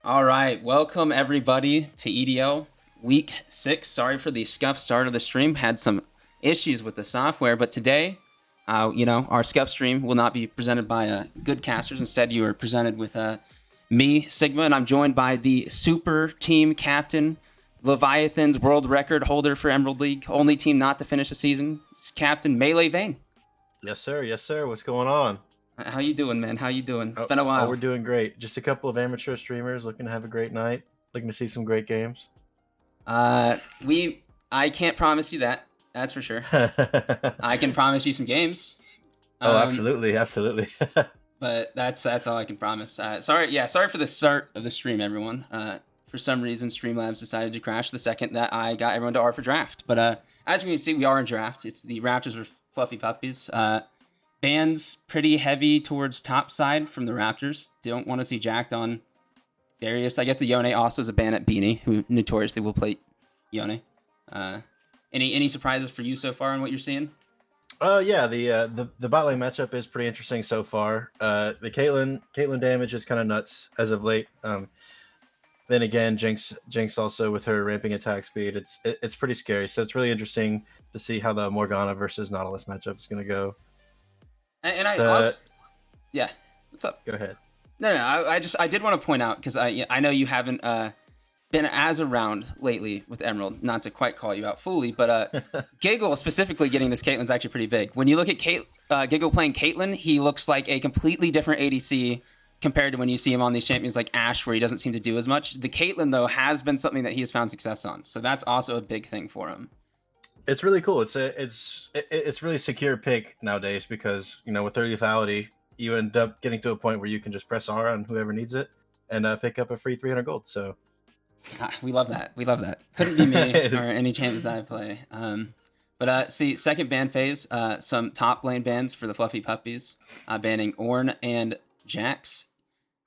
All right, welcome everybody to EDL Week 6. Sorry for the scuff start of the stream. Had some issues with the software, but today, our scuff stream will not be presented by good casters. Instead, you are presented with me, Sigma, and I'm joined by the super team captain, Leviathan's world record holder for Emerald League, only team not to finish a season. It's Captain MeleeVayne. Yes, sir. Yes, sir. What's going on? How you doing, man? How you doing? It's Oh, been a oh, while. we're doing great. Just a couple of amateur streamers looking to have a great night, looking to see some great games. Uh, I can't promise you that. That's for sure. I can promise you some games. Oh, Um, absolutely, absolutely. but that's all I can promise. Sorry for the start of the stream, everyone. For some reason, Streamlabs decided to crash the second that I got everyone to R for draft. But as you can see, we are in draft. It's the Raptors with Fluffy Puppies. Bans pretty heavy towards top side from the Raptors. Don't want to see jacked on Darius. I guess the Yone also is a ban at Beanie, who notoriously will play Yone. Any surprises for you so far on what you're seeing? Yeah, the bot lane matchup is pretty interesting so far. The Caitlyn damage is kind of nuts as of late. Then again, Jinx also with her ramping attack speed, it's pretty scary. So it's really interesting to see how the Morgana versus Nautilus matchup is going to go. And I The also, yeah, what's up? Go ahead. No, I did want to point out because I know you haven't been as around lately with Emerald. Not to quite call you out fully, but Giggle specifically getting this Caitlyn's actually pretty big. When you look at Giggle playing Caitlyn, he looks like a completely different ADC compared to when you see him on these champions like Ashe, where he doesn't seem to do as much. The Caitlyn though has been something that he has found success on, so that's also a big thing for him. It's really cool. It's really secure pick nowadays because with their lethality, you end up getting to a point where you can just press R on whoever needs it and pick up a free 300 gold. So We love that. We love that. Couldn't be me or any champions I play. But see, second ban phase, some top lane bans for the Fluffy Puppies, banning Ornn and Jax.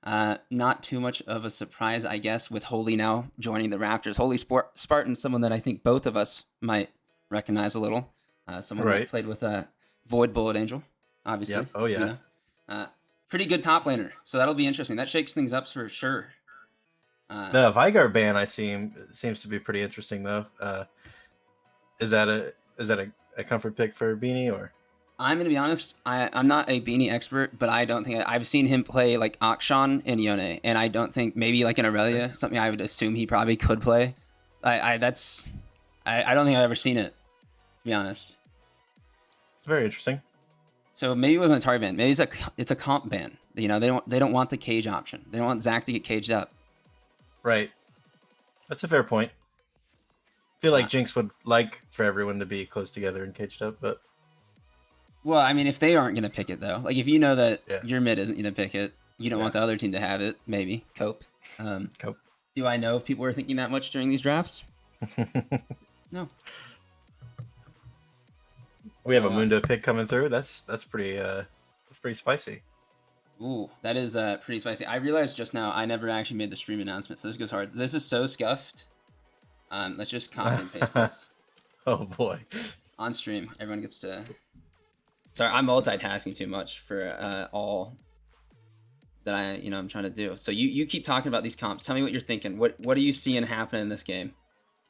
Not too much of a surprise, I guess, with Holy now joining the Raptors. Holy Spartan, someone that I think both of us might recognize a little. Someone that played with Void Bullet Angel, obviously. Yep. Oh, yeah. Pretty good top laner, so that'll be interesting. That shakes things up for sure. The Veigar ban seems to be pretty interesting though. Is that a comfort pick for Beanie or? I'm gonna be honest. I'm not a Beanie expert, but I don't think I've seen him play like Akshan and Yone, and I don't think maybe like an Aurelia, something I would assume he probably could play. I don't think I've ever seen it, to be honest. Very interesting. So maybe it wasn't a target ban. Maybe it's a comp ban. They don't want the cage option. They don't want Zach to get caged up. Right. That's a fair point. I feel like Jinx would like for everyone to be close together and caged up, but well, I mean, if they aren't gonna pick it though, like if you know that yeah. your mid isn't gonna pick it, you don't want the other team to have it. Maybe cope. Cope. Do I know if people were thinking that much during these drafts? No. We have a Mundo pick coming through. That's pretty spicy. Ooh, that is pretty spicy. I realized just now I never actually made the stream announcement, so this goes hard. This is so scuffed. Let's just copy and paste this. Oh boy. On stream, everyone gets to. Sorry, I'm multitasking too much for all that I'm trying to do. So you keep talking about these comps. Tell me what you're thinking. What are you seeing happening in this game?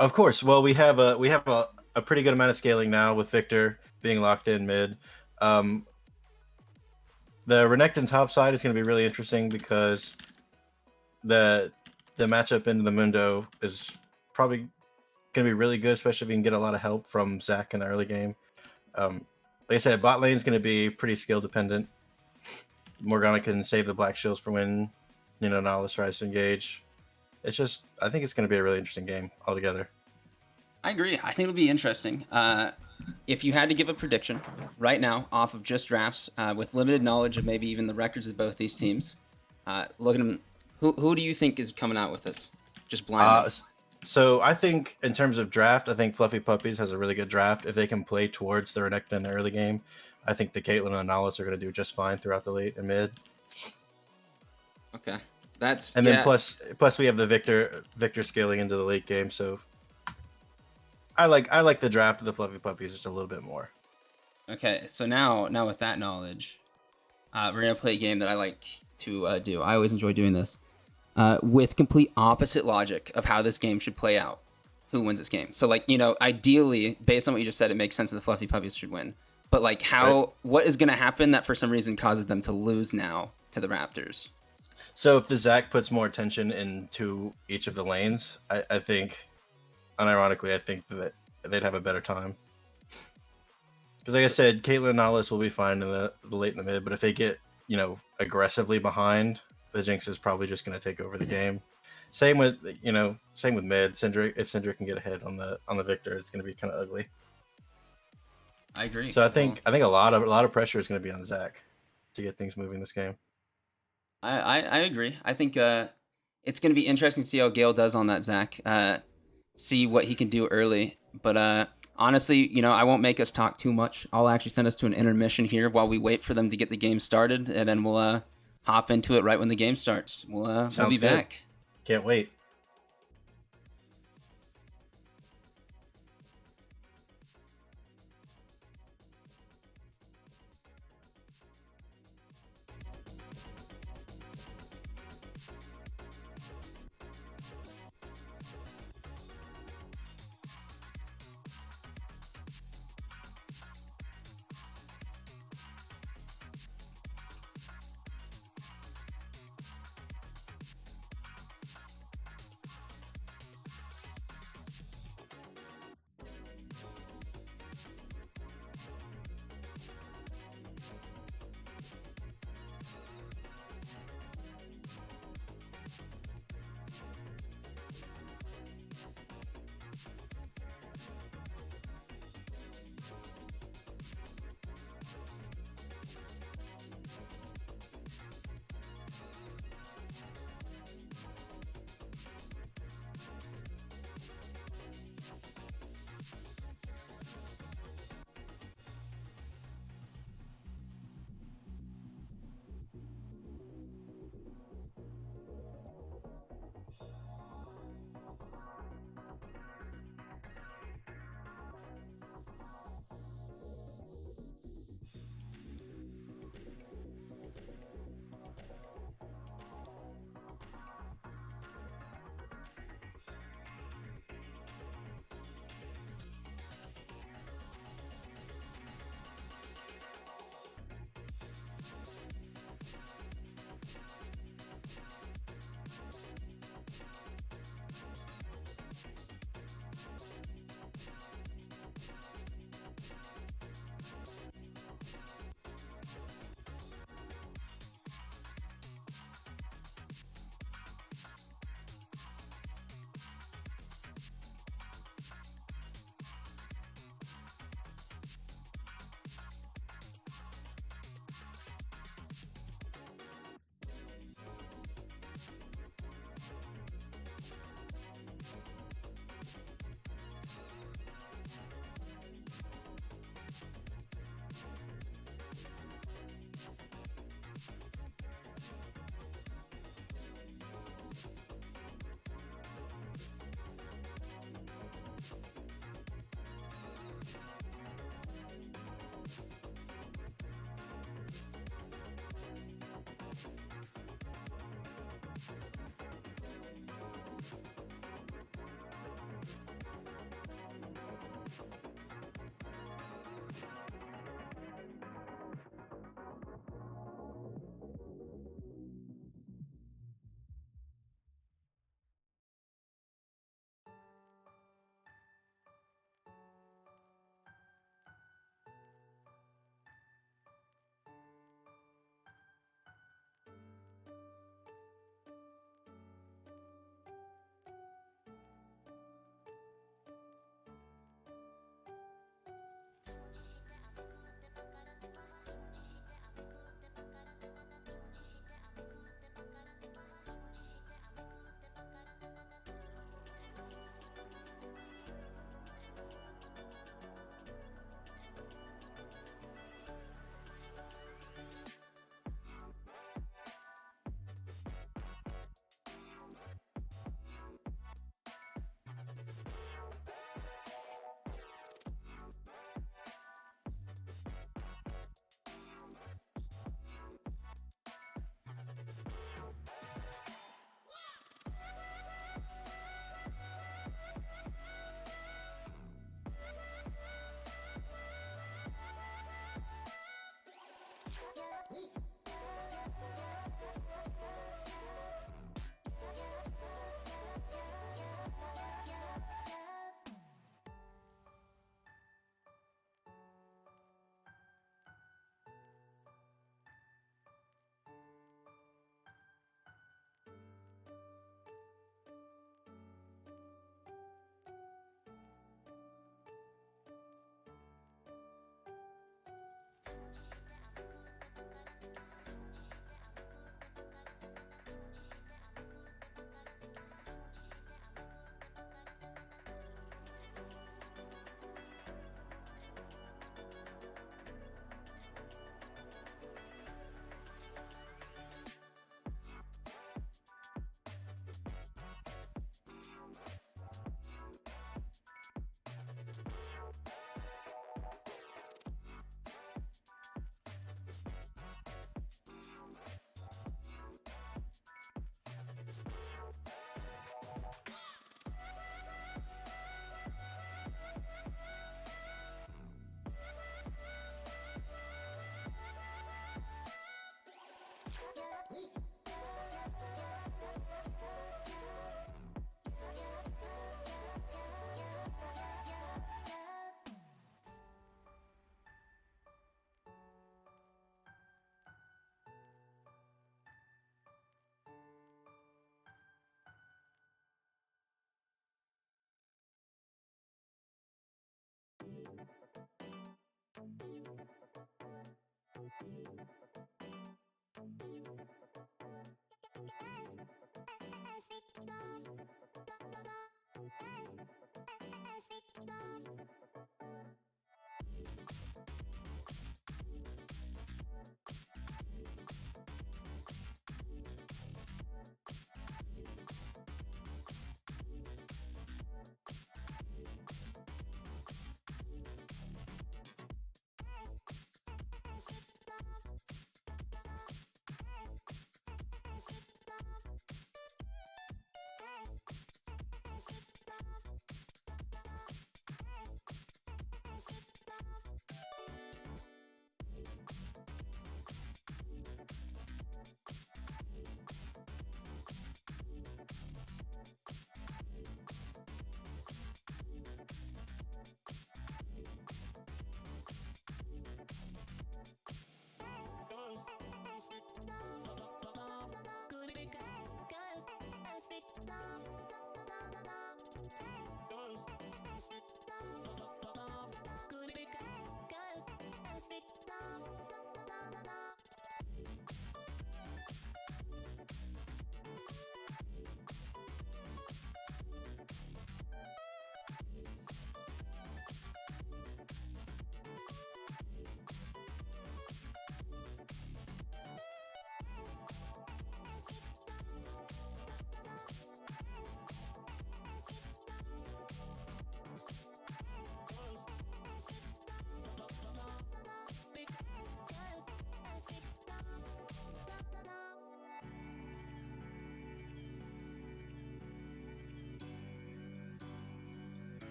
Of course. Well, we have a pretty good amount of scaling now with Victor being locked in mid. The Renekton top side is going to be really interesting because the matchup into the Mundo is probably going to be really good, especially if you can get a lot of help from Zach in the early game. Like I said, bot lane is going to be pretty skill dependent. Morgana can save the black shields for when Nautilus tries to engage. I think it's going to be a really interesting game altogether. I agree. I think it'll be interesting. If you had to give a prediction right now off of just drafts, with limited knowledge of maybe even the records of both these teams, look at them. Who do you think is coming out with this? Just blindly. So I think in terms of draft, I think Fluffy Puppies has a really good draft. If they can play towards the Renekton in the early game, I think the Caitlyn and the Nautilus are going to do just fine throughout the late and mid. Okay, then plus we have the Victor scaling into the late game, so I like the draft of the Fluffy Puppies just a little bit more. Okay, so now with that knowledge, we're gonna play a game that I like to do. I always enjoy doing this. with complete opposite logic of how this game should play out. Who wins this game? So, like, you know, ideally, based on what you just said, it makes sense that the Fluffy Puppies should win. But, like, what is going to happen that for some reason causes them to lose now to the Raptors? So if the Zach puts more attention into each of the lanes, I think, unironically, I think that they'd have a better time. Because like I said, Caitlyn and Nahlis will be fine in the late in the mid, but if they get, you know, aggressively behind, the Jinx is probably just going to take over the game. Same with mid. Syndra, if Syndra can get ahead on the Victor, it's going to be kind of ugly. I agree. So I think a lot of pressure is going to be on Zach to get things moving this game. I agree. I think it's going to be interesting to see how Gale does on that Zach. See what he can do early. But honestly, you know, I won't make us talk too much. I'll actually send us to an intermission here while we wait for them to get the game started, and then we'll hop into it right when the game starts. We'll be good. back. Can't wait.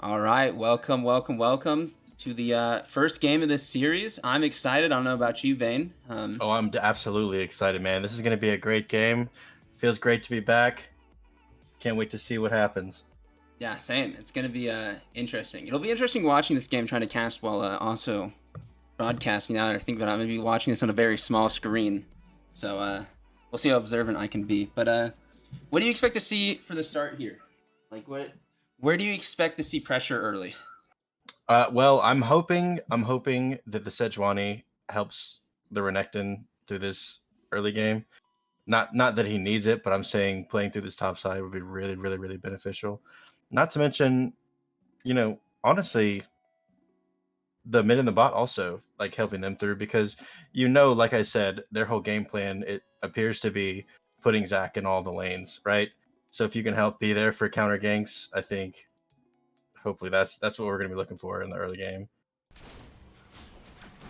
All right, welcome to the first game of this series. I'm excited. I don't know about you, Vayne. Oh, I'm absolutely excited, man. This is going to be a great game. Feels great to be back. Can't wait to see what happens. Yeah, same. It's going to be interesting. It'll be interesting watching this game, trying to cast while also broadcasting. Now that I think about it, I'm going to be watching this on a very small screen. So we'll see how observant I can be. But what do you expect to see for the start here? Like, where do you expect to see pressure early? Well, I'm hoping that the Sejuani helps the Renekton through this early game. Not that he needs it, but I'm saying playing through this top side would be really, really, really beneficial. Not to mention, honestly, the mid and the bot also like helping them through because like I said, their whole game plan it appears to be putting Zach in all the lanes, right? So if you can help be there for counter ganks, I think hopefully that's what we're gonna be looking for in the early game.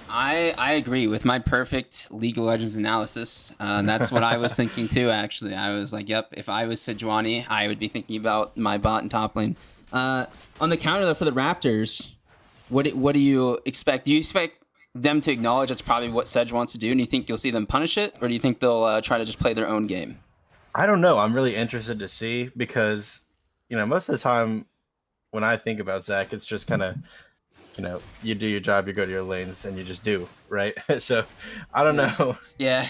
I agree with my perfect League of Legends analysis. That's what I was thinking too, actually. I was like, yep, if I was Sejuani, I would be thinking about my bot and top lane. On the counter, though, for the Raptors, what do you expect? Do you expect them to acknowledge that's probably what Sedge wants to do, and you think you'll see them punish it, or do you think they'll try to just play their own game? I don't know. I'm really interested to see because, most of the time when I think about Zach, it's just kind of you do your job, you go to your lanes, and you just do, right? So, I don't know. Yeah.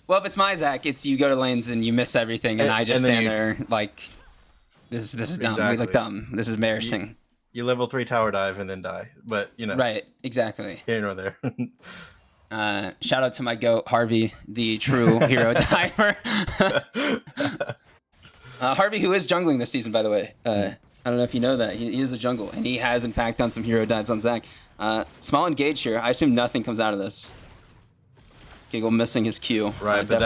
Well, if it's my Zach, it's you go to lanes and you miss everything, and I just stand there like, this is dumb. Exactly. We look dumb. This is embarrassing. You level 3 tower dive and then die, but Right, exactly. Here nor there. Shout out to my goat, Harvey, the true hero diver. Harvey, who is jungling this season, by the way. I don't know if you know that. He is a jungle, and he has, in fact, done some hero dives on Zach. Small engage here. I assume nothing comes out of this. Giggle missing his Q. Right, but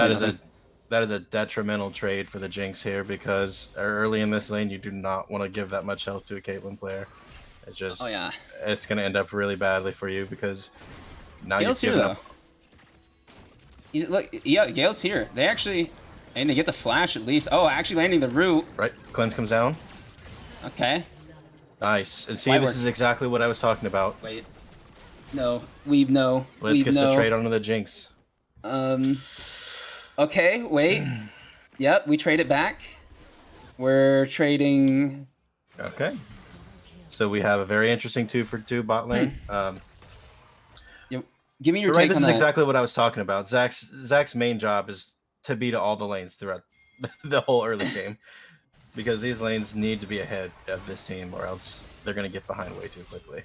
that is a detrimental trade for the Jinx here because early in this lane, you do not want to give that much health to a Caitlyn player. It's just, it's going to end up really badly for you because now Gale's you've given up. Gale's here. They actually, and they get the flash at least. Oh, actually landing the root. Right, cleanse comes down. Okay. Nice. And see, this is exactly what I was talking about. Wait. No. Weeb, no. Let's get the trade onto the Jinx. Okay, wait. Yep, we trade it back. We're trading... Okay. So we have a very interesting 2-for-2 bot lane. Give me your take on that. This is exactly what I was talking about. Zach's main job is to beat all the lanes throughout the whole early game. Because these lanes need to be ahead of this team or else they're going to get behind way too quickly.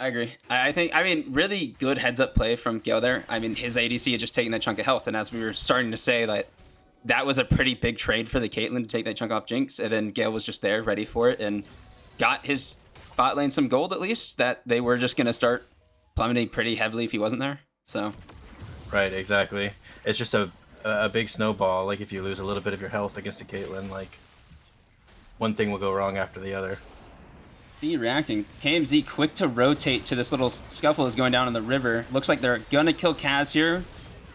I agree. I think, really good heads-up play from Gale there. His ADC had just taken that chunk of health, and as we were starting to say, that was a pretty big trade for the Caitlyn to take that chunk off Jinx, and then Gale was just there, ready for it, and got his bot lane some gold at least, that they were just going to start plummeting pretty heavily if he wasn't there, so. Right, exactly. It's just a big snowball. Like if you lose a little bit of your health against a Caitlyn, like one thing will go wrong after the other. Be reacting. KMZ quick to rotate to this little scuffle is going down in the river. Looks like they're gonna kill Kaz here.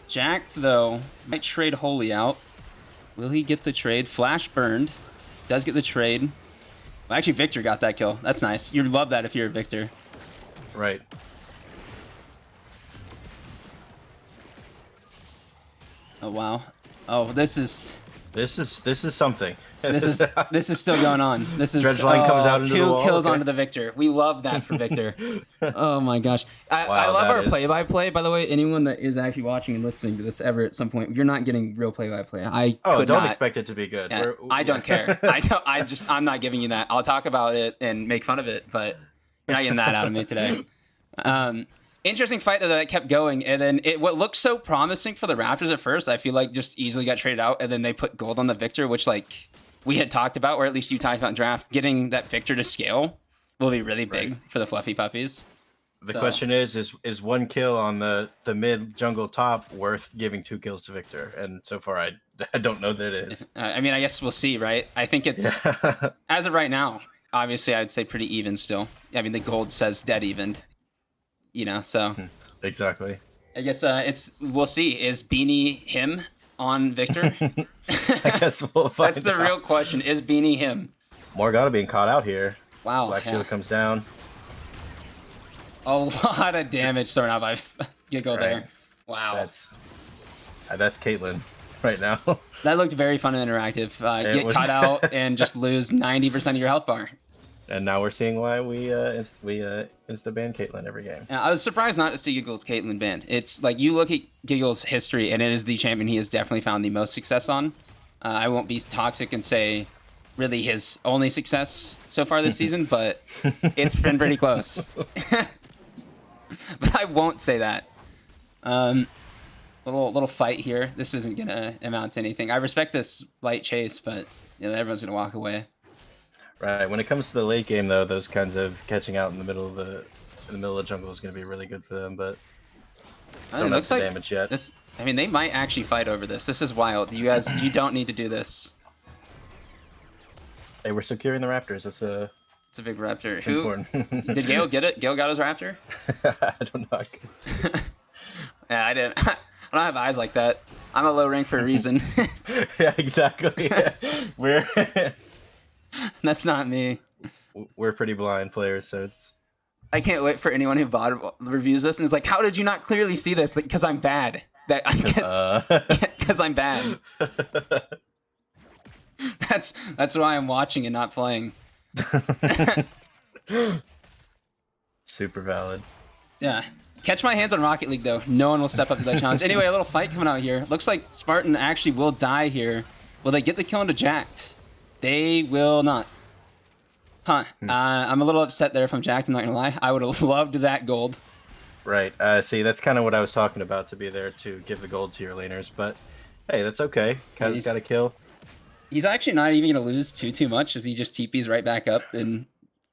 Jacked though, might trade Holy out. Will he get the trade? Flash burned. Does get the trade. Well, actually, Victor got that kill. That's nice. You'd love that if you're a Victor. Right. Oh wow. Oh, this is something. This is still going on. This is Dredgeline comes out into the wall. 2 kills onto the Victor. We love that for Victor. Oh my gosh. I love our play-by-play. By the way, anyone that is actually watching and listening to this ever at some point, you're not getting real play-by-play. Don't expect it to be good. Yeah, I don't care. I'm not giving you that. I'll talk about it and make fun of it, but you're not getting that out of me today. Interesting fight though that kept going, and then what looked so promising for the Raptors at first, I feel like just easily got traded out, and then they put gold on the Victor, which we had talked about, or at least you talked about in draft, getting that Victor to scale will be really big for the fluffy puppies. The question is one kill on the mid jungle top worth giving 2 kills to Victor? And so far, I don't know that it is. I guess we'll see, right? I think it's as of right now. Obviously, I'd say pretty even still. The gold says dead even. So exactly. I guess we'll see. Is Beanie him on Victor? I guess we'll find That's the real question. Is Beanie him? Morgana being caught out here. Wow. Black Yeah. Shield comes down. A lot of damage thrown out by Giggle there. Wow. That's Caitlyn right now. That looked very fun and interactive. Get caught out and just lose 90% of your health bar. And now we're seeing why we insta-ban Caitlyn every game. I was surprised not to see Giggle's Caitlyn banned. It's like you look at Giggle's history, and it is the champion he has definitely found the most success on. I won't be toxic and say really his only success so far this season, but it's been pretty close. But I won't say that. Little fight here. This isn't gonna amount to anything. I respect this light chase, but everyone's gonna walk away. Right. When it comes to the late game, though, those kinds of catching out in the middle of the jungle is going to be really good for them. But it looks like damage yet. This. I mean, they might actually fight over this. This is wild. You guys, you don't need to do this. Hey, we're securing the Raptors. It's a big Raptor. It's Who important. did Gale get it? Gale got his Raptor. I don't know. I couldn't see. Yeah, I didn't. I don't have eyes like that. I'm a low rank for a reason. Yeah, exactly. We're That's not me. we're pretty blind players, so it's. I can't wait for anyone who VOD reviews this and is like, "How did you not clearly see this?" Because I'm bad. Because I'm bad. That's why I'm watching and not playing. Super valid. Yeah. Catch my hands on Rocket League, though. No one will step up to that challenge. Anyway, a little fight coming out here. Looks like Spartan actually will die here. Will they get the kill into Jacked? They will not. Huh. I'm a little upset there if I'm Jacked, I'm not going to lie. I would have loved that gold. Right. See, that's kind of what I was talking about, to be there to give the gold to your laners. But, hey, that's okay. Kaz's got a kill. He's actually not even going to lose too much as he just TPs right back up and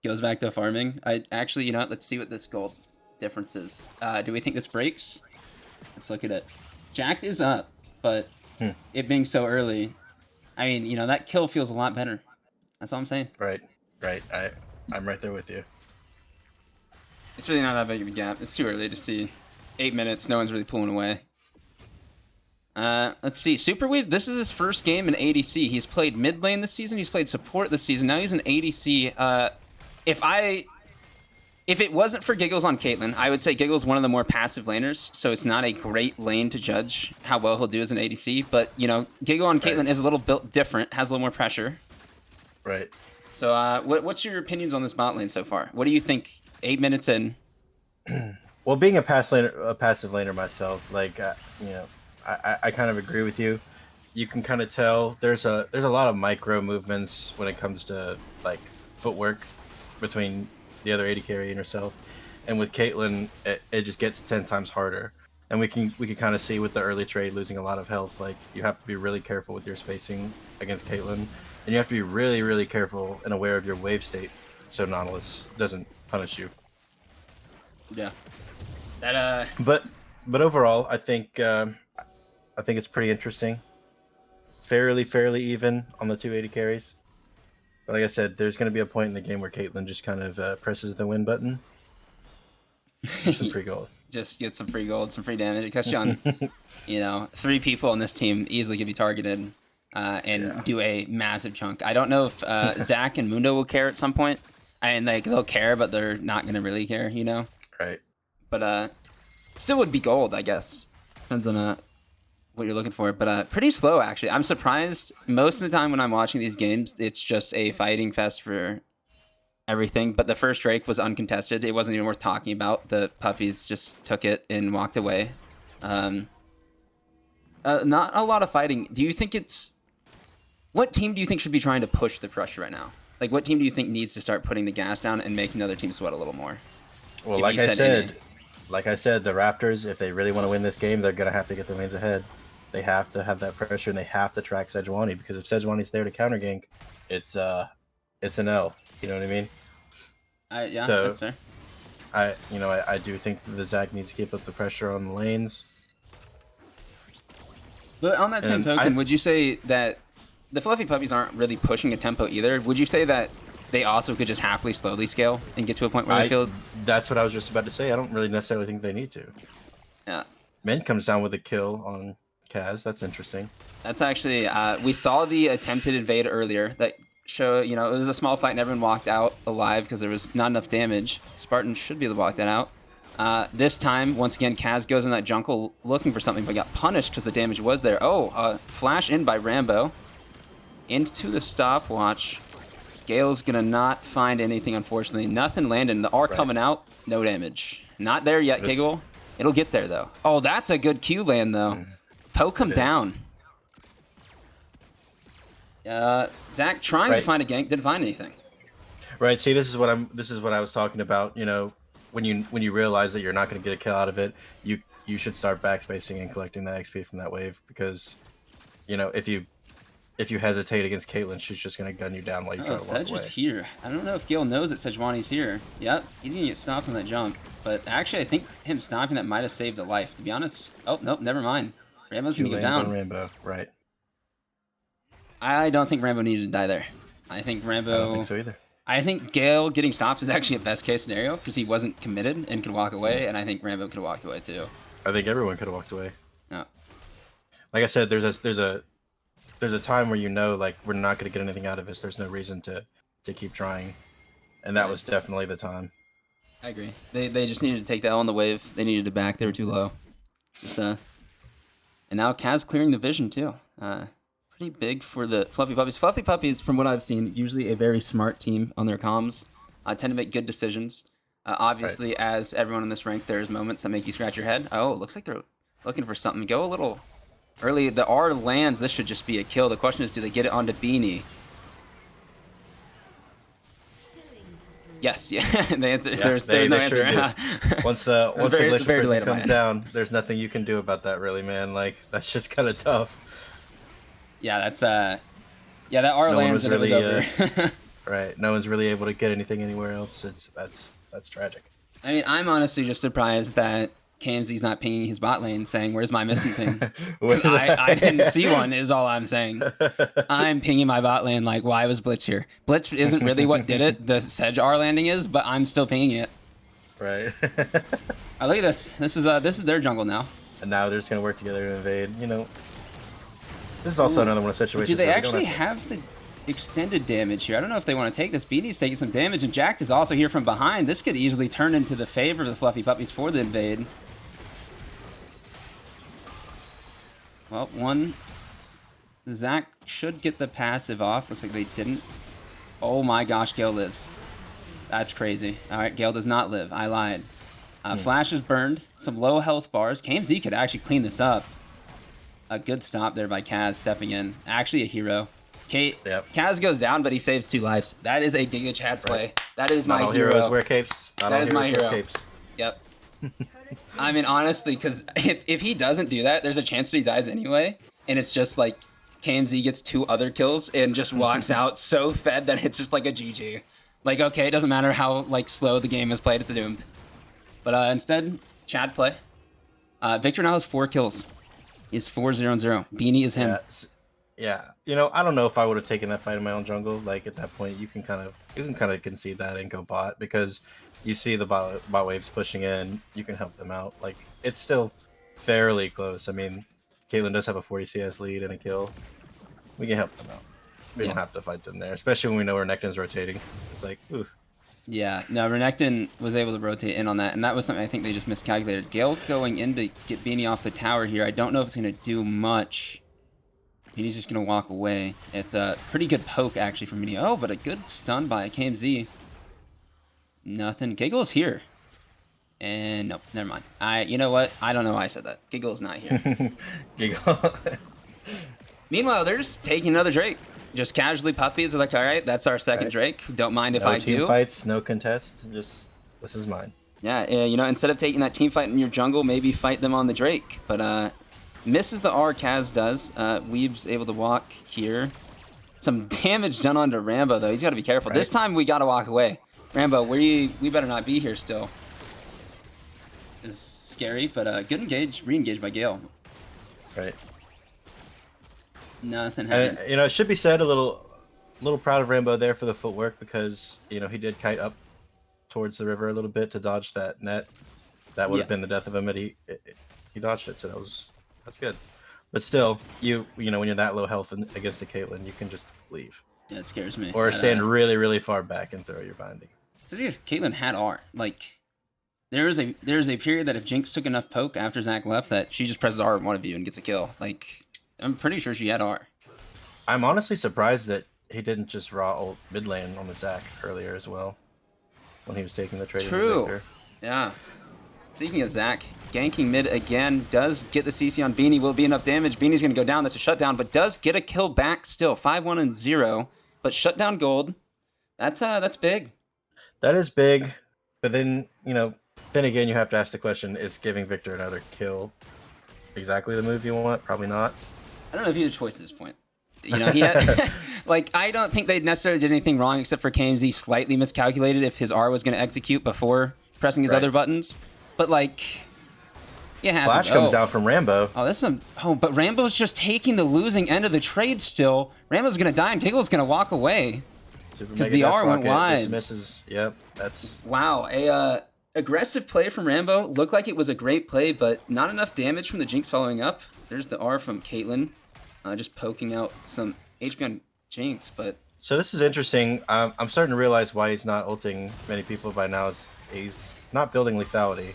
goes back to farming. Actually, you know what? Let's see what this gold difference is. Do we think this breaks? Let's look at it. Jacked is up, but it being so early, I mean, that kill feels a lot better. That's all I'm saying. Right. I'm right there with you. It's really not that big of a gap. It's too early to see. 8 minutes, no one's really pulling away. Let's see. Superweed, this is his first game in ADC. He's played mid lane this season. He's played support this season. Now he's in ADC. If it wasn't for Giggles on Caitlyn, I would say Giggles one of the more passive laners, so it's not a great lane to judge how well he'll do as an ADC. But, Giggle on Caitlyn is a little built different, has a little more pressure. Right. So what's your opinions on this bot lane so far? What do you think 8 minutes in? Well, being a passive laner myself, like, I kind of agree with you. You can kind of tell there's a lot of micro movements when it comes to, like, footwork between the other AD carry and herself. And with Caitlyn, it just gets 10 times harder. And we can kind of see with the early trade losing a lot of health, like, you have to be really careful with your spacing against Caitlyn. And you have to be really, really careful and aware of your wave state so Nautilus doesn't punish you. Yeah. That But overall, I think it's pretty interesting. Fairly even on the 280 carries. But like I said, there's going to be a point in the game where Caitlyn just kind of presses the win button. Some free gold. Just get some free gold, some free damage. Because on, 3 people on this team easily could be targeted and do a massive chunk. I don't know if Zach and Mundo will care at some point. And they'll care, but they're not going to really care, Right. But still would be gold, I guess. Depends on what you're looking for. But pretty slow, actually. I'm surprised most of the time when I'm watching these games, it's just a fighting fest for everything. But the first Drake was uncontested. It wasn't even worth talking about. The Puppies just took it and walked away. Not a lot of fighting. Do you think what team do you think should be trying to push the pressure right now? Like, what team do you think needs to start putting the gas down and making the other team sweat a little more? Well, like I said, the Raptors, if they really want to win this game, they're going to have to get their lanes ahead. They have to have that pressure, and they have to track Sejuani, because if Sejuani's there to counter gank, it's an L. You know what I mean? Yeah, so, that's fair. I do think that the Zach needs to keep up the pressure on the lanes. But on that same token, would you say that the Fluffy Puppies aren't really pushing a tempo either? Would you say that they also could just happily slowly scale and get to a point where they feel... That's what I was just about to say. I don't really necessarily think they need to. Yeah. Min comes down with a kill on Kaz. That's interesting. That's actually... we saw the attempted invade earlier that show, you know, it was a small fight and everyone walked out alive because there was not enough damage. Spartan should be able to block that out. This time, once again, Kaz goes in that jungle looking for something, but got punished because the damage was there. Oh, flash in by Rambo. Into the stopwatch. Gale's gonna not find anything, unfortunately. Nothing landing. The R coming out, no damage. Not there yet, Giggle. It'll get there, though. Oh, that's a good Q land, though. Poke him down. Zach trying to find a gank, didn't find anything. Right. See, this is what I was talking about. You know, when you realize that you're not going to get a kill out of it, you should start backspacing and collecting that XP from that wave, because, you know, if you hesitate against Caitlyn, she's just going to gun you down while you try to walk away. Sedge is here. I don't know if Gale knows that Sejuani's here. Yep, he's going to get stopped on that jump. But actually, I think him stopping that might have saved a life, to be honest. Oh, nope, never mind. Rambo's going to go down. On Rambo, right. I don't think Rambo needed to die there. I think Rambo... I don't think so either. I think Gale getting stopped is actually a best case scenario because he wasn't committed and could walk away, and I think Rambo could have walked away too. I think everyone could have walked away. Oh. Like I said, there's a time where, you know, like, we're not going to get anything out of this. There's no reason to keep trying, and that was definitely the time. I agree. They just needed to take the L on the wave. They needed to back. They were too low. And now Kaz clearing the vision too. Pretty big for the Fluffy Puppies. Fluffy Puppies, from what I've seen, usually a very smart team on their comms. Tend to make good decisions. Obviously, as everyone in this rank, there's moments that make you scratch your head. Oh, it looks like they're looking for something. Go a little early. The R lands. This should just be a kill. The question is, do they get it onto Beanie? Yes, yeah. The answer, there's no answer. Once the English person comes down, there's nothing you can do about that, really, man. Like, that's just kind of tough. Yeah, that's that R lands and it was over. Right, no one's really able to get anything anywhere else. That's tragic. I mean, I'm honestly just surprised that KMZ's not pinging his bot lane saying, "Where's my missing ping?" Because I didn't see one. Is all I'm saying. I'm pinging my bot lane like, why was Blitz here? Blitz isn't really what did it. The Sedge R landing is, but I'm still pinging it. Right. Oh, look at this. This is their jungle now. And now they're just gonna work together to invade. You know, this is also another one of situations. Do they actually have the extended damage here? I don't know if they want to take this. Beanie's taking some damage, and Jack is also here from behind. This could easily turn into the favor of the Fluffy Puppies for the invade. Well, Zach should get the passive off. Looks like they didn't. Oh my gosh, Gale lives. That's crazy. All right, Gale does not live. I lied. Flash is burned. Some low health bars. KMZ could actually clean this up. A good stop there by Kaz stepping in. Actually a hero. Kaz goes down, but he saves 2 lives. That is a Giga Chad play. Right. That is my hero. Not all heroes wear capes. That is my hero. Yep. I mean, honestly, because if he doesn't do that, there's a chance that he dies anyway. And it's just like KMZ gets 2 other kills and just walks out so fed that it's just like a GG. Like, okay, it doesn't matter how like slow the game is played, it's doomed. But instead, Chad play. Victor now has 4 kills. He's 4-0-0. Beanie is him. Yeah. You know, I don't know if I would have taken that fight in my own jungle. Like, at that point, you can kind of concede that and go bot, because you see the bot waves pushing in. You can help them out. Like, it's still fairly close. I mean, Caitlyn does have a 40 CS lead and a kill. We can help them out. We don't have to fight them there, especially when we know Renekton's rotating. It's like, ooh. Yeah, no, Renekton was able to rotate in on that, and that was something I think they just miscalculated. Gale going in to get Beanie off the tower here. I don't know if it's going to do much. Beanie's just going to walk away. It's a pretty good poke, actually, from Beanie. Oh, but a good stun by KMZ. Nothing. Giggle's here. And nope, never mind. You know what? I don't know why I said that. Giggle's not here. Giggle. Meanwhile, they're just taking another Drake. Just casually Puppies are like, all right, that's our second Drake. Don't mind if I do. No team fights, no contest. Just, this is mine. Yeah, you know, instead of taking that team fight in your jungle, maybe fight them on the Drake. But misses the R, Kaz does. Weeb's able to walk here. Some damage done onto Rambo, though. He's got to be careful. Right. This time, we got to walk away. Rambo, we better not be here still. Is scary, but good re-engage by Gale. Right. Nothing happened. You know, it should be said, a little proud of Rambo there for the footwork, because, you know, he did kite up towards the river a little bit to dodge that net. That would have been the death of him, but he dodged it, so that's good. But still, you know, when you're that low health against a Caitlyn, you can just leave. Yeah, it scares me. Or stand really, really far back and throw your binding. So yes, Caitlyn had R. Like, there's a period that if Jinx took enough poke after Zach left that she just presses R on one of you and gets a kill. Like, I'm pretty sure she had R. I'm honestly surprised that he didn't just raw ult mid lane on the Zach earlier as well, when he was taking the trade. True. Yeah. Speaking of Zach, ganking mid again, does get the CC on Beanie. Will it be enough damage? Beanie's going to go down. That's a shutdown, but does get a kill back still. 5-1 and 0, but shutdown gold. That's big. That is big, but then, you know, then again, you have to ask the question, is giving Victor another kill exactly the move you want? Probably not. I don't know if he had a choice at this point. You know, he had, like, I don't think they necessarily did anything wrong except for KMZ slightly miscalculated if his R was going to execute before pressing his other buttons. But, like, yeah, Flash comes out from Rambo. Oh, this is but Rambo's just taking the losing end of the trade still. Rambo's going to die and Tiggle's going to walk away. Because the R went wide. Dismisses. Yep, that's... Wow, aggressive play from Rambo. Looked like it was a great play, but not enough damage from the Jinx following up. There's the R from Caitlyn. Just poking out some HP on Jinx, but... So this is interesting. I'm starting to realize why he's not ulting many people by now. He's not building lethality.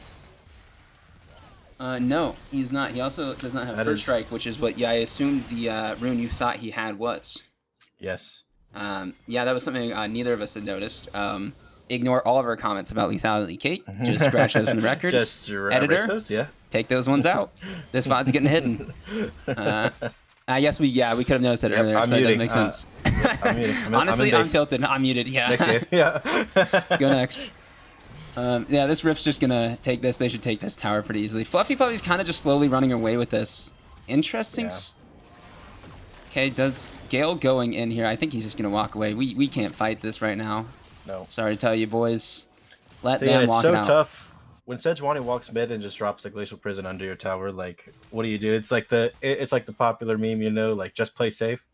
No, he's not. He also does not have First Strike, which is what I assumed the rune you thought he had was. Yes. Yeah, that was something neither of us had noticed. Ignore all of our comments about lethality, Kate. Just scratch those from the record. Just editor, those, yeah. Take those ones out. This VOD's getting hidden. I guess we could have noticed it earlier, so muting. That does make sense. I'm Honestly, I'm tilted. I'm muted. Yeah. Go next. Yeah, this Rift's just gonna take this. They should take this tower pretty easily. Fluffy Puppy's kind of just slowly running away with this. Interesting. Yeah. Okay, does Gale going in here? I think he's just gonna walk away. We can't fight this right now. No. Sorry to tell you, boys. Let them walk it out. It's so tough. When Sejuani walks mid and just drops the Glacial Prison under your tower, like, what do you do? It's like the popular meme, you know, like, just play safe,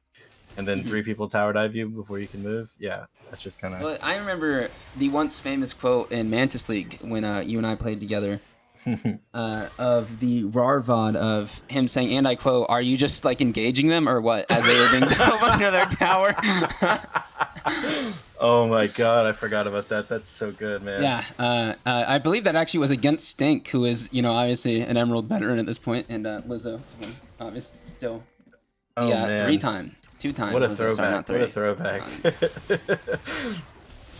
and then 3 people tower dive you before you can move. Yeah, that's just kind of... Well, I remember the once famous quote in Mantis League when you and I played together of the RAR VOD of him saying, and I quote, "Are you just, like, engaging them or what?" as they were being dove under their tower. Oh my god, I forgot about that. That's so good, man. Yeah, I believe that actually was against Stink, who is, you know, obviously an Emerald veteran at this point, and Lizzo, obviously still, oh, yeah, man. 3-time, 2-time. What a Lizzo, throwback! sorry, what a throwback!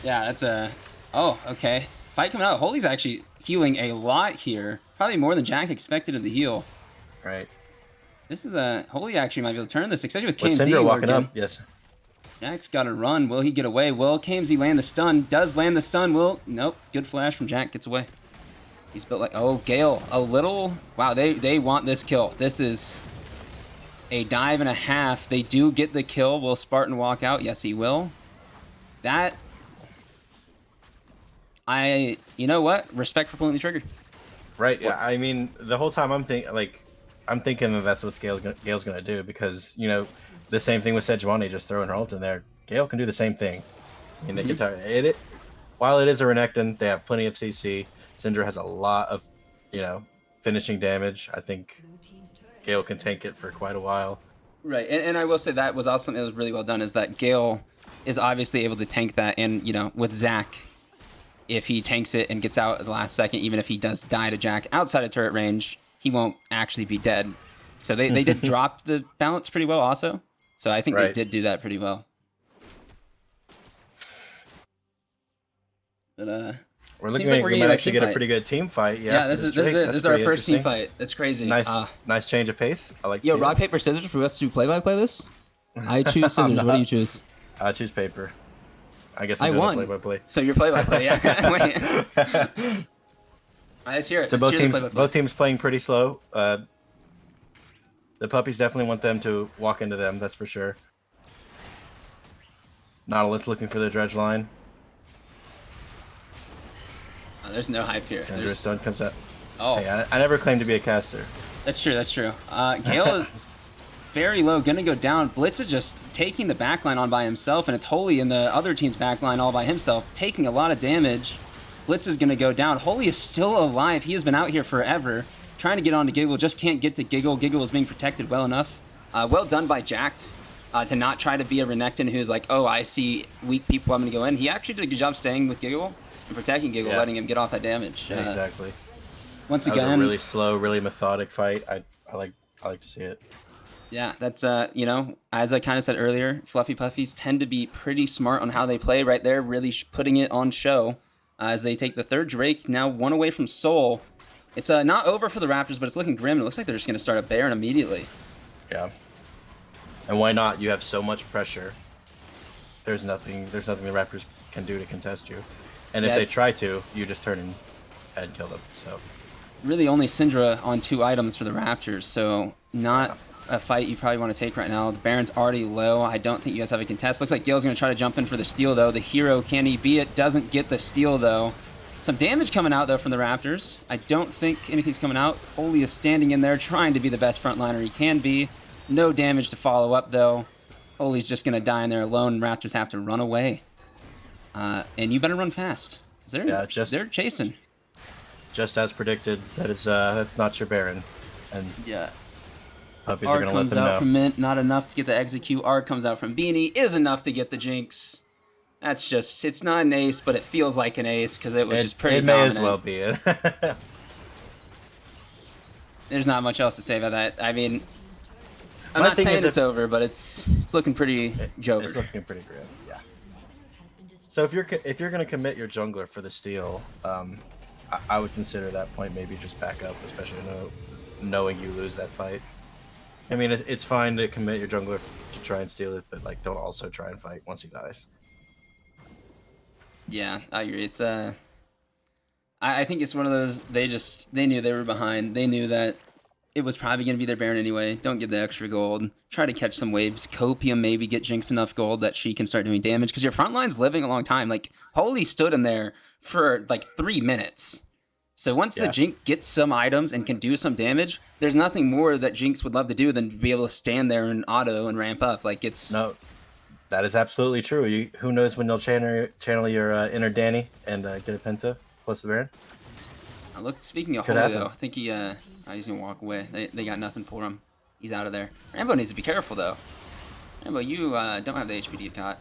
Yeah, that's a. Oh, okay. Fight coming out. Holy's actually healing a lot here, probably more than Jack expected of the heal. Right. This is a Holy actually might be able to turn this, especially with KMZ. Syndra walking up. Yes. Jack's got to run. Will he get away? Will KMZ land the stun? Does land the stun. Will... Nope. Good flash from Jack. Gets away. He's built like... Oh, Gale. A little... Wow, they want this kill. This is a dive and a half. They do get the kill. Will Spartan walk out? Yes, he will. That... You know what? Respect for pulling the trigger. Right. Yeah. I mean, the whole time I'm thinking that that's what Gale's gonna do, because, you know, the same thing with Sejuani, just throwing her ult in there. Gale can do the same thing. I mean, they get tired. While it is a Renekton, they have plenty of CC. Syndra has a lot of, you know, finishing damage. I think Gale can tank it for quite a while. Right, and I will say that was also something that was really well done, is that Gale is obviously able to tank that, and, you know, with Zach, if he tanks it and gets out at the last second, even if he does die to Jack outside of turret range, he won't actually be dead. So they did drop the balance pretty well also. So I think they did do that pretty well. But we're looking like we might actually get a pretty good team fight. Yeah, this is our first team fight. That's crazy. Nice change of pace. I like. Yo, rock paper scissors for us to play-by-play this. I choose scissors. What do you choose? I choose paper. I guess I won. Play-by-play. So you're play-by-play, yeah. Wait. Let's hear it. So both teams playing pretty slow. The Puppies definitely want them to walk into them. That's for sure. Nautilus looking for the dredge line. Oh, there's no hype here. Syndra's stun comes out. Oh. Hey, I never claimed to be a caster. That's true. That's true. Gale is very low, gonna go down. Blitz is just taking the backline on by himself, and it's Holy in the other team's backline all by himself, taking a lot of damage. Blitz is gonna go down. Holy is still alive. He has been out here forever, trying to get onto Giggle, just can't get to Giggle. Giggle is being protected well enough. Well done by Jacked. to not try to be a Renekton who's like, oh, I see weak people, I'm going to go in. He actually did a good job staying with Giggle and protecting Giggle, letting him get off that damage. Yeah, exactly. Once that again, was a really slow, really methodic fight. I like to see it. Yeah, that's, you know, as I kind of said earlier, Fluffy Puppies tend to be pretty smart on how they play right there, really putting it on show as they take the third Drake, now one away from Soul. It's not over for the Raptors, but it's looking grim. It looks like they're just going to start a Baron immediately. Yeah. And why not? You have so much pressure. There's nothing the Raptors can do to contest you. And if they try to, you just turn and kill them. So really only Syndra on 2 items for the Raptors, so not a fight you probably want to take right now. The Baron's already low. I don't think you guys have a contest. Looks like Gale's going to try to jump in for the steal, though. The hero, can he be it? Doesn't get the steal, though. Some damage coming out, though, from the Raptors. I don't think anything's coming out. Holy is standing in there, trying to be the best frontliner he can be. No damage to follow up, though. Holy's just going to die in there alone. Raptors have to run away. And you better run fast, because they're chasing. Just as predicted, that's not your Baron. And yeah. Puppies are going to let them know. Comes out from Mint, not enough to get the execute. Arc comes out from Beanie, is enough to get the Jinx. That's just, it's not an ace, but it feels like an ace because it was just pretty dominant. It may as well be it. There's not much else to say about that. I mean, I'm not saying it's over, but it's looking pretty joker. It's looking pretty grim, yeah. So if you're going to commit your jungler for the steal, I would consider that point maybe just back up, especially knowing you lose that fight. I mean, it's fine to commit your jungler to try and steal it, but like don't also try and fight once he dies. Yeah, I agree. It's I think it's one of those, they knew they were behind. They knew that it was probably going to be their Baron anyway. Don't give the extra gold. Try to catch some waves. Copium maybe get Jinx enough gold that she can start doing damage because your front line's living a long time. Like, Holy stood in there for like 3 minutes. So once the Jinx gets some items and can do some damage, there's nothing more that Jinx would love to do than to be able to stand there and auto and ramp up. Like, it's... No, that is absolutely true. Who knows when you'll channel your inner Danny and get a Penta plus the Baron? Speaking of Holy, though, I think he's going to walk away. They got nothing for him. He's out of there. Rambo needs to be careful, though. Rambo, you don't have the HP you've got.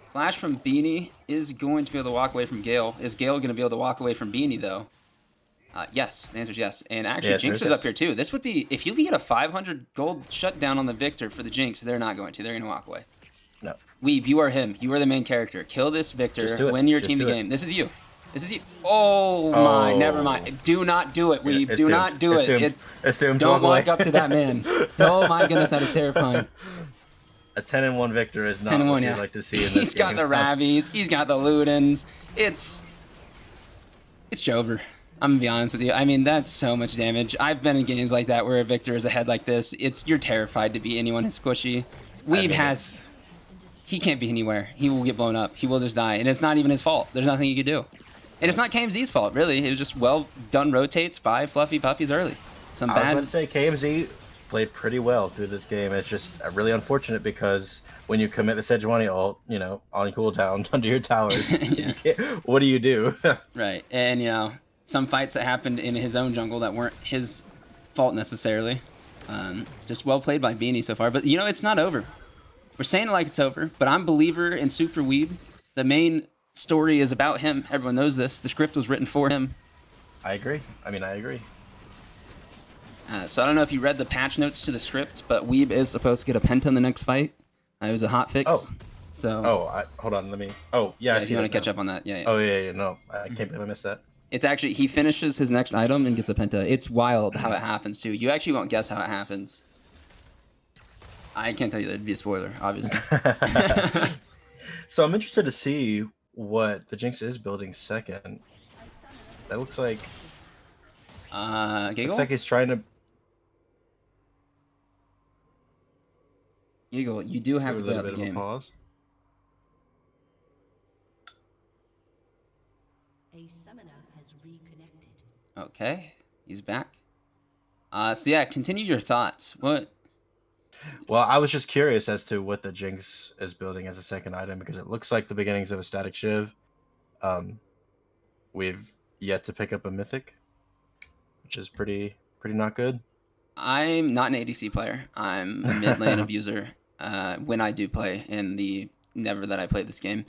Flash from Beanie is going to be able to walk away from Gale. Is Gale going to be able to walk away from Beanie, though? Yes, the answer is yes. And actually, Jinx is up here, too. This would be, if you could get a 500 gold shutdown on the Victor for the Jinx, they're not going to. They're going to walk away. No. Weeb, you are him. You are the main character. Kill this Victor. Win your team the game. This is you. This is you. Oh my, never mind. Do not do it, Weeb. Do not do it. It's doomed. Don't walk up to that man. Oh my goodness, that is terrifying. A 10-1 Victor is not what you'd like to see in this game. He's got the Ravies. He's got the Ludens. It's Jover. I'm going to be honest with you. I mean, that's so much damage. I've been in games like that where a Victor is ahead like this. You're terrified to be anyone who's squishy. Weeb has... He can't be anywhere. He will get blown up. He will just die. And it's not even his fault. There's nothing he could do. And it's not KMZ's fault, really. It was just well done rotates by Fluffy Puppies early. I was about to say, KMZ played pretty well through this game. It's just really unfortunate because when you commit the Sejuani ult, on cooldown under your towers, what do you do? Right. And, some fights that happened in his own jungle that weren't his fault necessarily. Just well played by Beanie so far. But, it's not over. We're saying it like it's over, but I'm believer in Super Weeb. The main story is about him. Everyone knows this. The script was written for him. I agree. I agree. So I don't know if you read the patch notes to the script, but Weeb is supposed to get a Penta in the next fight. It was a hot fix. Hold on. Let me... Oh, yeah. If you want to catch up on that. Yeah. Oh, yeah. No, I can't believe I missed that. It's actually... He finishes his next item and gets a Penta. It's wild how it happens, too. You actually won't guess how it happens. I can't tell you that'd be a spoiler, obviously. So I'm interested to see what the Jinx is building second. That looks like... Giggle? Looks like he's trying to... Giggle, you do have to play out the game. Pause. A summoner has reconnected. Okay, he's back. So yeah, continue your thoughts. What? Well, I was just curious as to what the Jinx is building as a second item because it looks like the beginnings of a static Shiv. We've yet to pick up a Mythic, which is pretty not good. I'm not an ADC player. I'm a mid lane abuser. when I do play, and the never that I played this game.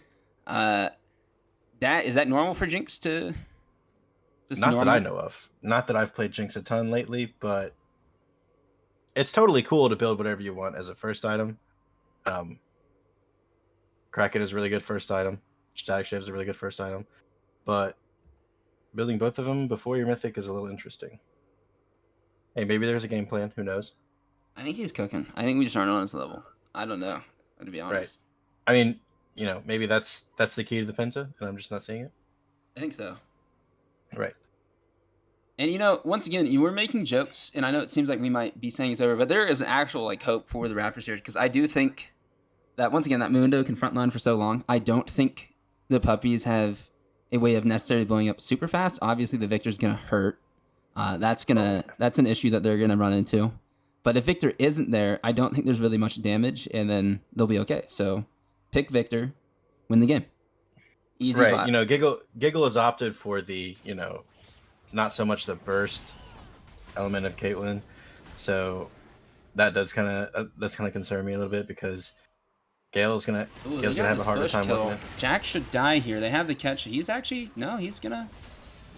Is that normal for Jinx to? Not that I know of. Not that I've played Jinx a ton lately, but it's totally cool to build whatever you want as a first item. Kraken is a really good first item. Static Shiv is a really good first item, but building both of them before your mythic is a little interesting. Hey, maybe there's a game plan. Who knows? I think he's cooking. I think we just aren't on his level. I don't know, to be honest. Right. I mean, maybe that's the key to the Penta, and I'm just not seeing it. I think so. Right. And once again, you were making jokes, and I know it seems like we might be saying it's over, but there is an actual hope for the Raptors here, because I do think that once again that Mundo can frontline for so long. I don't think the Puppies have a way of necessarily blowing up super fast. Obviously, the Victor's gonna hurt. That's an issue that they're gonna run into. But if Victor isn't there, I don't think there's really much damage, and then they'll be okay. So pick Victor, win the game. Easy. Right. Giggle has opted for the not so much the burst element of Caitlyn, so that does kind of concern me a little bit because Gale's gonna have a harder time with it. Jack should die here. They have the catch. He's gonna.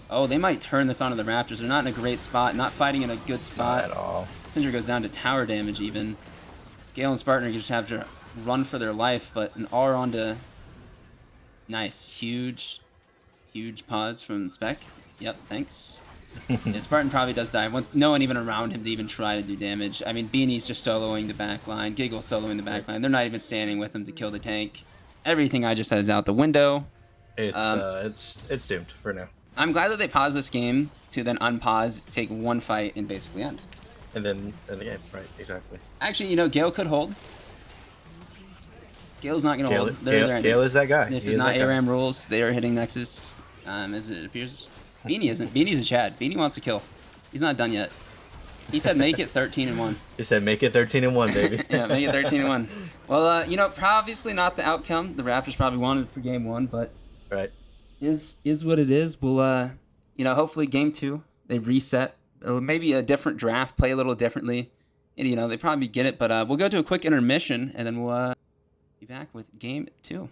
Oh, they might turn this onto the Raptors. They're not in a great spot. Not fighting in a good spot. Not at all. Syndra goes down to tower damage even. Gale and Spartan just have to run for their life, but an R onto. Nice, huge pause from Spec. Yep, thanks. Yeah, Spartan probably does die. No one even around him to even try to do damage. I mean, Beanie's just soloing the backline. Giggle soloing the backline. They're not even standing with him to kill the tank. Everything I just said is out the window. It's doomed for now. I'm glad that they paused this game to then unpause, take one fight, and basically end. And then end the game, right? Exactly. Actually, Gale could hold. Gale's not going to hold. Gale is that guy. This is not ARAM rules. They are hitting Nexus, as it appears. Beanie isn't. Beanie's a Chad. Beanie wants to kill. He's not done yet. He said make it 13-1. He said make it 13-1, baby. Yeah, make it 13-1. Well, obviously not the outcome the Raptors probably wanted for game one, but right is what it is. We'll, hopefully game two they reset. Maybe a different draft, play a little differently. And, they probably get it, but we'll go to a quick intermission, and then we'll be back with game two.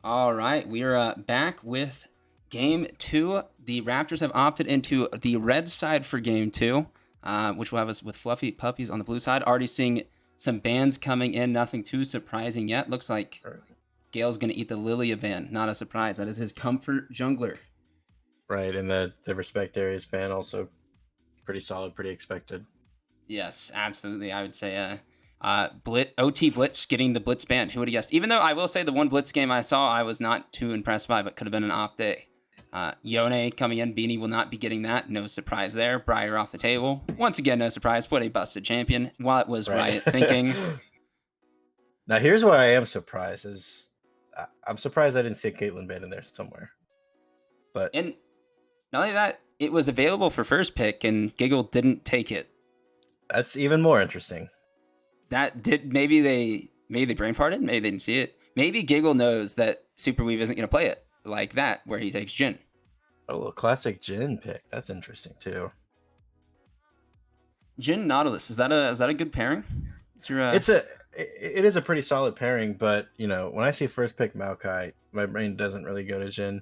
All right, we are back with game 2. The Raptors have opted into the red side for game 2, which will have us with Fluffy Puppies on the blue side. Already seeing some bans coming in, nothing too surprising yet. Looks like Gale's going to eat the Lilia ban. Not a surprise. That is his comfort jungler. Right, and the respect areas ban also pretty solid, pretty expected. Yes, absolutely. I would say OT Blitz getting the Blitz ban. Who would have guessed? Even though I will say the one Blitz game I saw, I was not too impressed by, but could have been an off day. Yone coming in. Beanie will not be getting that. No surprise there. Briar off the table. Once again, no surprise. What a busted champion. What was Riot thinking? Now, here's where I am surprised. I'm surprised I didn't see a Caitlyn ban in there somewhere. And not only that, it was available for first pick, and Giggle didn't take it. That's even more interesting. Maybe they brain farted. Maybe they didn't see it. Maybe Giggle knows that Super Weave isn't going to play it like that, where he takes Jhin. Oh, a classic Jhin pick. That's interesting too. Jhin Nautilus, is that a good pairing? It is a pretty solid pairing, but when I see first pick Maokai, my brain doesn't really go to Jhin.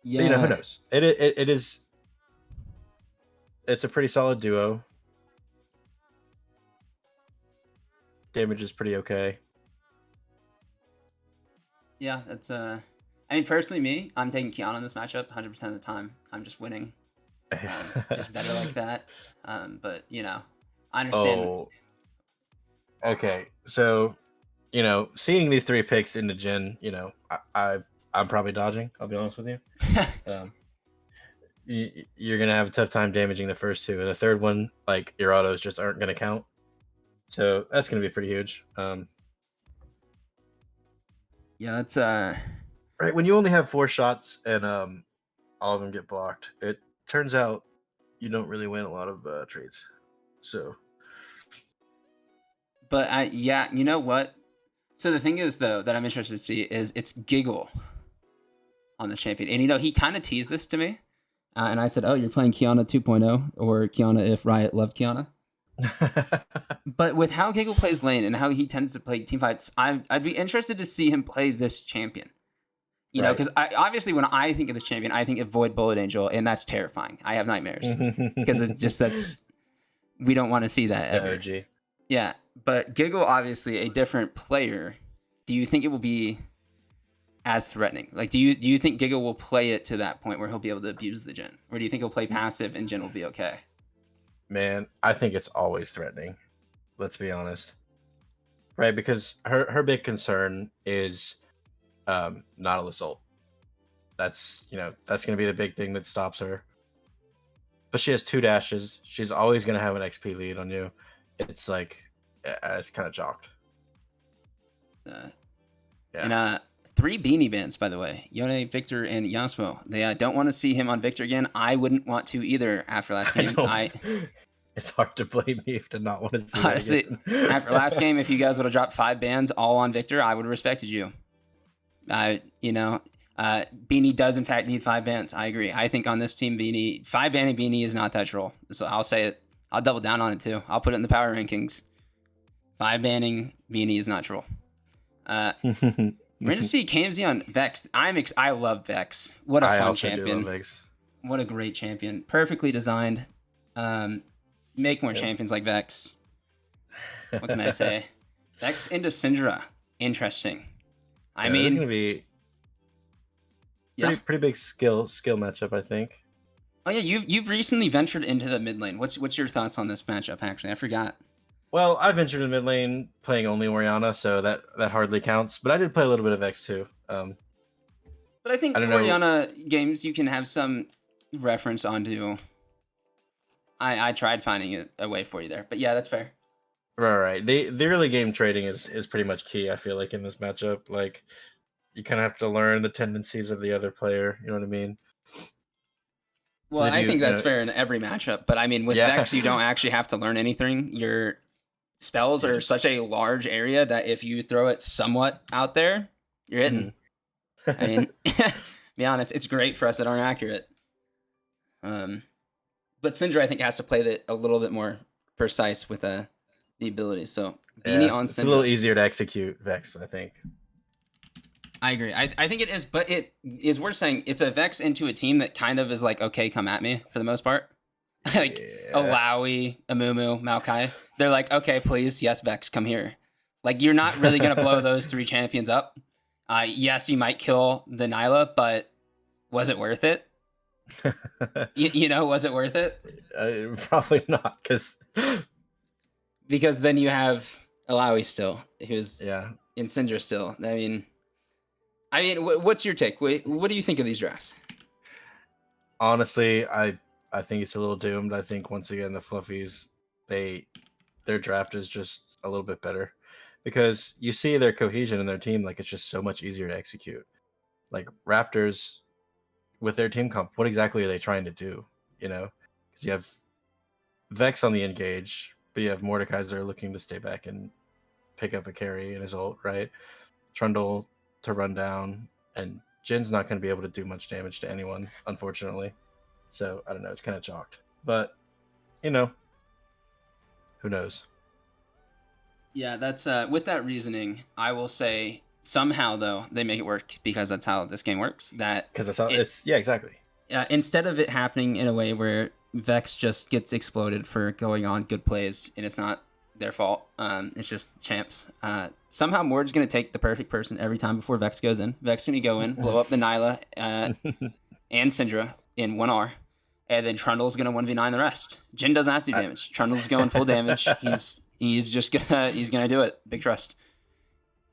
Yeah, But, who knows? It is. It's a pretty solid duo. Damage is pretty okay. Yeah, that's I mean, personally, I'm taking Kiana in this matchup 100% of the time. I'm just winning. Just better like that. But I understand. Oh. Okay, so seeing these 3 picks into Jhin, I'm probably dodging. I'll be honest with you. You're gonna have a tough time damaging the first 2, and the third one, like your autos just aren't gonna count. So that's gonna be pretty huge. Yeah, that's right when you only have 4 shots and all of them get blocked, it turns out you don't really win a lot of trades. So, but you know what? So the thing is, though, that I'm interested to see is it's Giggle on this champion, and he kind of teased this to me, and I said, "Oh, you're playing Kiana 2.0 or Kiana if Riot loved Kiana." But with how Giggle plays lane and how he tends to play team fights, I'd be interested to see him play this champion. Because obviously when I think of this champion, I think of Void Bullet Angel, and that's terrifying. I have nightmares because it's just we don't want to see that ever. FOG. Yeah, but Giggle obviously a different player. Do you think it will be as threatening? Like, do you think Giggle will play it to that point where he'll be able to abuse the Jhin, or do you think he'll play passive and Jhin will be okay? Man, I think it's always threatening. Let's be honest. Right, because her big concern is Nautilus ult. That's that's gonna be the big thing that stops her. But she has 2 dashes. She's always gonna have an XP lead on you. It's like it's kind of jocked. Yeah. And 3 Beanie bans, by the way. Yone, Victor, and Yasuo. They don't want to see him on Victor again. I wouldn't want to either after last game. It's hard to blame me to not want to see honestly, that again. After last game, if you guys would have dropped 5 bans all on Victor, I would have respected you. Beanie does in fact need 5 bans. I agree. I think on this team, 5 banning Beanie is not that troll. So I'll say it. I'll double down on it too. I'll put it in the power rankings. 5 banning Beanie is not troll. We're gonna see KMZ on Vex. I love Vex. What a fun champion. What a great champion. Perfectly designed. Make more champions like Vex. What can I say? Vex into Syndra. Interesting. I mean, it's gonna be pretty big skill matchup, I think. Oh yeah, you've recently ventured into the mid lane. What's your thoughts on this matchup? Actually, I forgot. Well, I ventured in mid lane playing only Orianna, so that hardly counts. But I did play a little bit of X too. But I think Orianna games you can have some reference onto. I tried finding a way for you there, but yeah, that's fair. Right. The early game trading is pretty much key. I feel like in this matchup, like you kind of have to learn the tendencies of the other player. You know what I mean? Well, I think that's fair in every matchup, but I mean, with Vex, you don't actually have to learn anything. Your spells are such a large area that if you throw it somewhat out there, you're hitting. I mean, be honest, it's great for us that aren't accurate. But Syndra, I think, has to play that a little bit more precise with the ability. So Beanie on Syndra. It's a little easier to execute Vex, I think. I agree. I think it is, but it is worth saying it's a Vex into a team that kind of is like, okay, come at me for the most part. Like Alawi, Amumu, Maokai. They're like, okay, please, yes, Vex, come here. Like, you're not really going to blow those 3 champions up. Yes, you might kill the Nyla, but was it worth it? Was it worth it? Probably not, because then you have Alawi still, who's yeah. in Syndra still. I mean, what's your take? What do you think of these drafts? Honestly, I think it's a little doomed. I think once again the Fluffies, their draft is just a little bit better because you see their cohesion in their team. Like, it's just so much easier to execute. Like Raptors with their team comp, what exactly are they trying to do? Because you have Vex on the engage, but you have Mordekaiser looking to stay back and pick up a carry in his ult, right? Trundle to run down, and Jin's not going to be able to do much damage to anyone, unfortunately. So I don't know, it's kind of chalked. But who knows? Yeah, that's with that reasoning, I will say somehow though they make it work because that's how this game works. Because that's how exactly. Instead of it happening in a way where Vex just gets exploded for going on good plays and it's not their fault. It's just champs. Somehow Mord's gonna take the perfect person every time before Vex goes in. Vex gonna go in, blow up the Nyla and Syndra in 1R, and then Trundle's gonna 1v9 the rest. Jin doesn't have to do damage. Trundle's going full damage. He's just gonna do it. Big trust.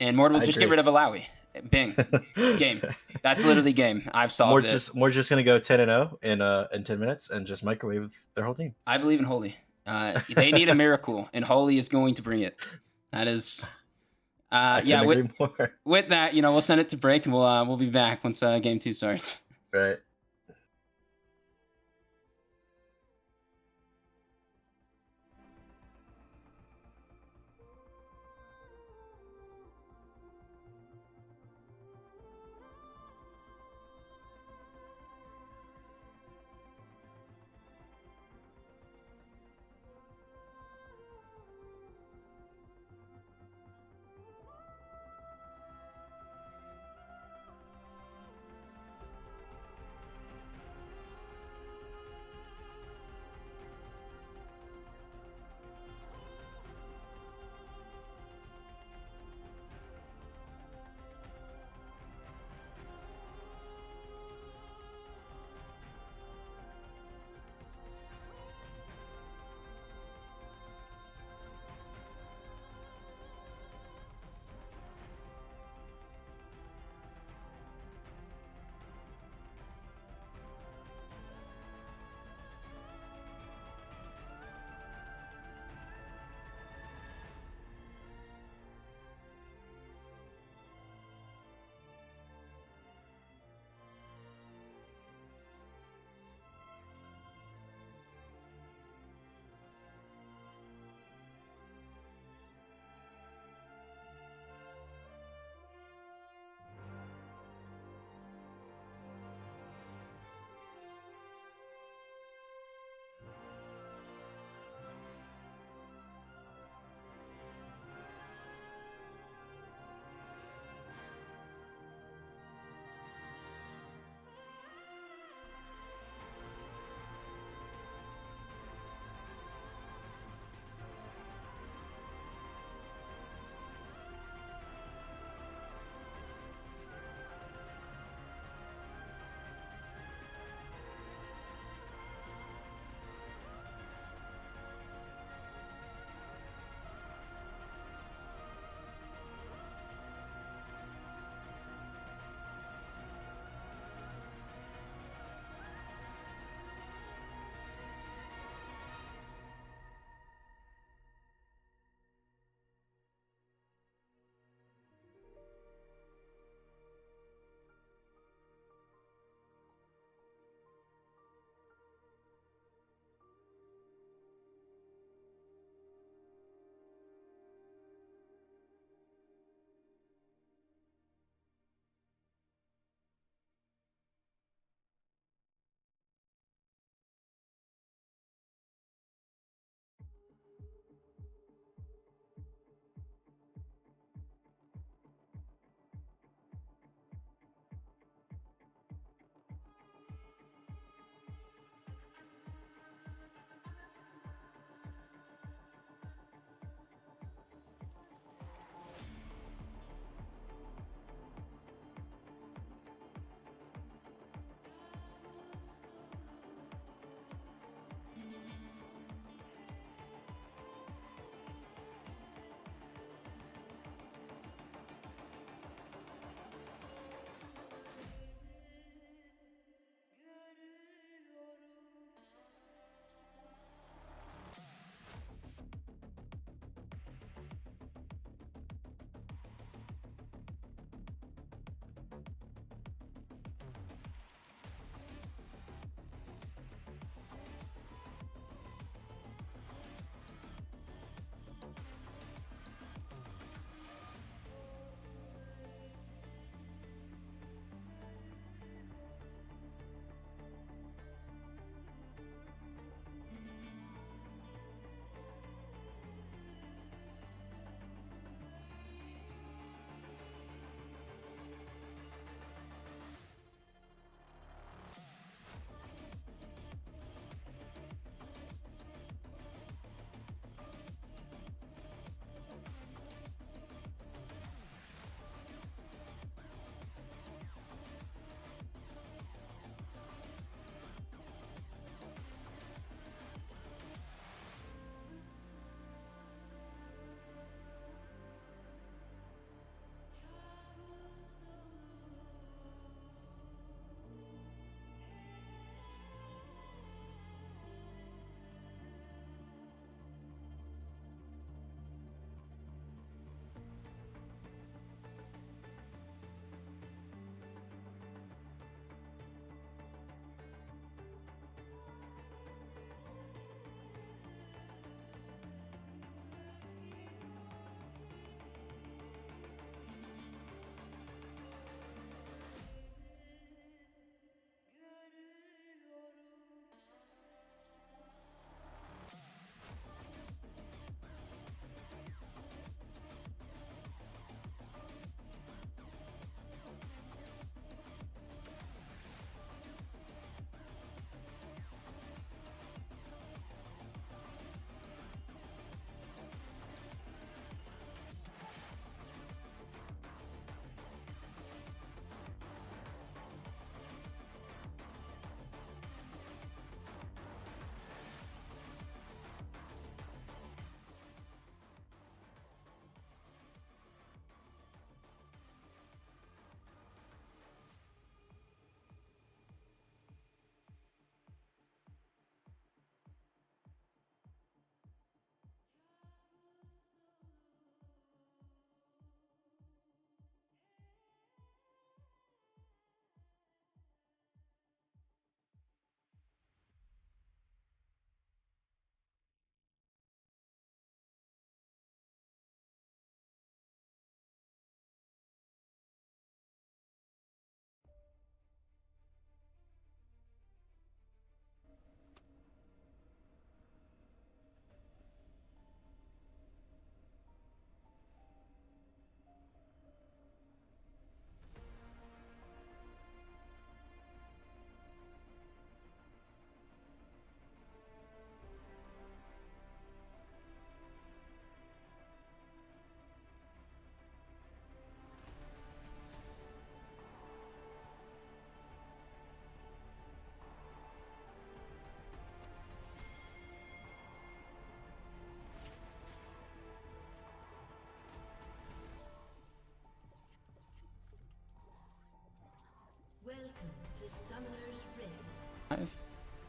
And Mord will just get rid of Alawi. Bing. Game. That's literally game. I've solved it. Mord's just gonna go 10-0 in 10 minutes and just microwave their whole team. I believe in Holy. They need a miracle, and Holy is going to bring it. That is, with that, we'll send it to break, and we'll be back once game 2 starts. Right.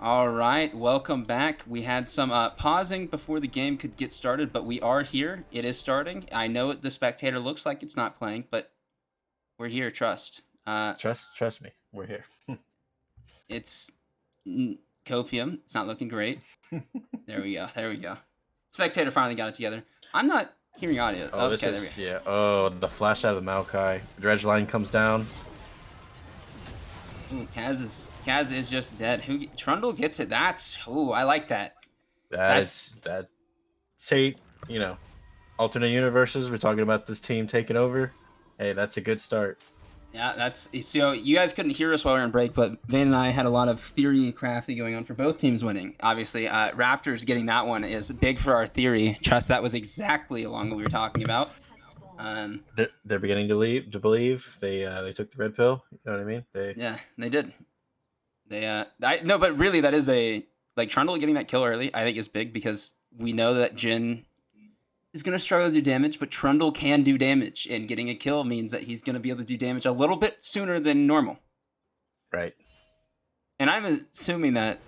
All right, welcome back. We had some pausing before the game could get started, but we are here. It is starting. I know the spectator looks like it's not playing, but we're here. Trust. Trust me, we're here. It's copium. It's not looking great. There we go. There we go. Spectator finally got it together. I'm not hearing audio. Oh, okay, this is yeah. Oh, the flash out of the Maokai. Dredge line comes down. Ooh, Kaz is just dead. Trundle gets it. I like that. Say, alternate universes. We're talking about this team taking over. Hey, that's a good start. Yeah, so you guys couldn't hear us while we were on break, but Vayne and I had a lot of theory crafting going on for both teams winning. Obviously, Raptors getting that one is big for our theory. Trust that was exactly along what we were talking about. They're beginning to believe. They took the red pill. You know what I mean? Yeah, they did. No, but really, that is Trundle getting that kill early. I think is big because we know that Jhin is going to struggle to do damage, but Trundle can do damage, and getting a kill means that he's going to be able to do damage a little bit sooner than normal. Right. And I'm assuming that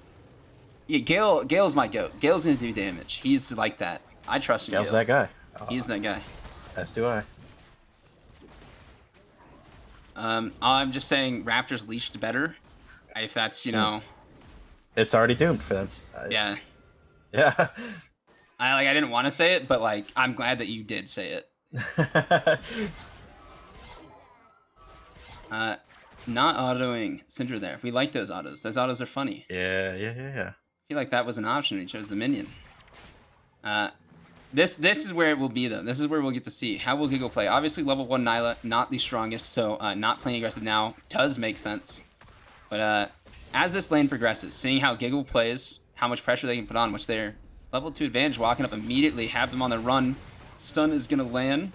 Gale's my goat. Gale's going to do damage. He's like that. I trust him. Gale's that guy. He's that guy. As do I. I'm just saying Raptors leashed better. If that's, It's already doomed for them. Yeah. Yeah. I didn't want to say it, but I'm glad that you did say it. Not autoing Syndra there. We like those autos. Those autos are funny. Yeah. I feel like that was an option. He chose the minion. This is where it will be, though. This is where we'll get to see. How will Giggle play? Obviously, level 1 Nyla, not the strongest, so not playing aggressive now does make sense. But as this lane progresses, seeing how Giggle plays, how much pressure they can put on, which they're level 2 advantage, walking up immediately, have them on the run. Stun is going to land.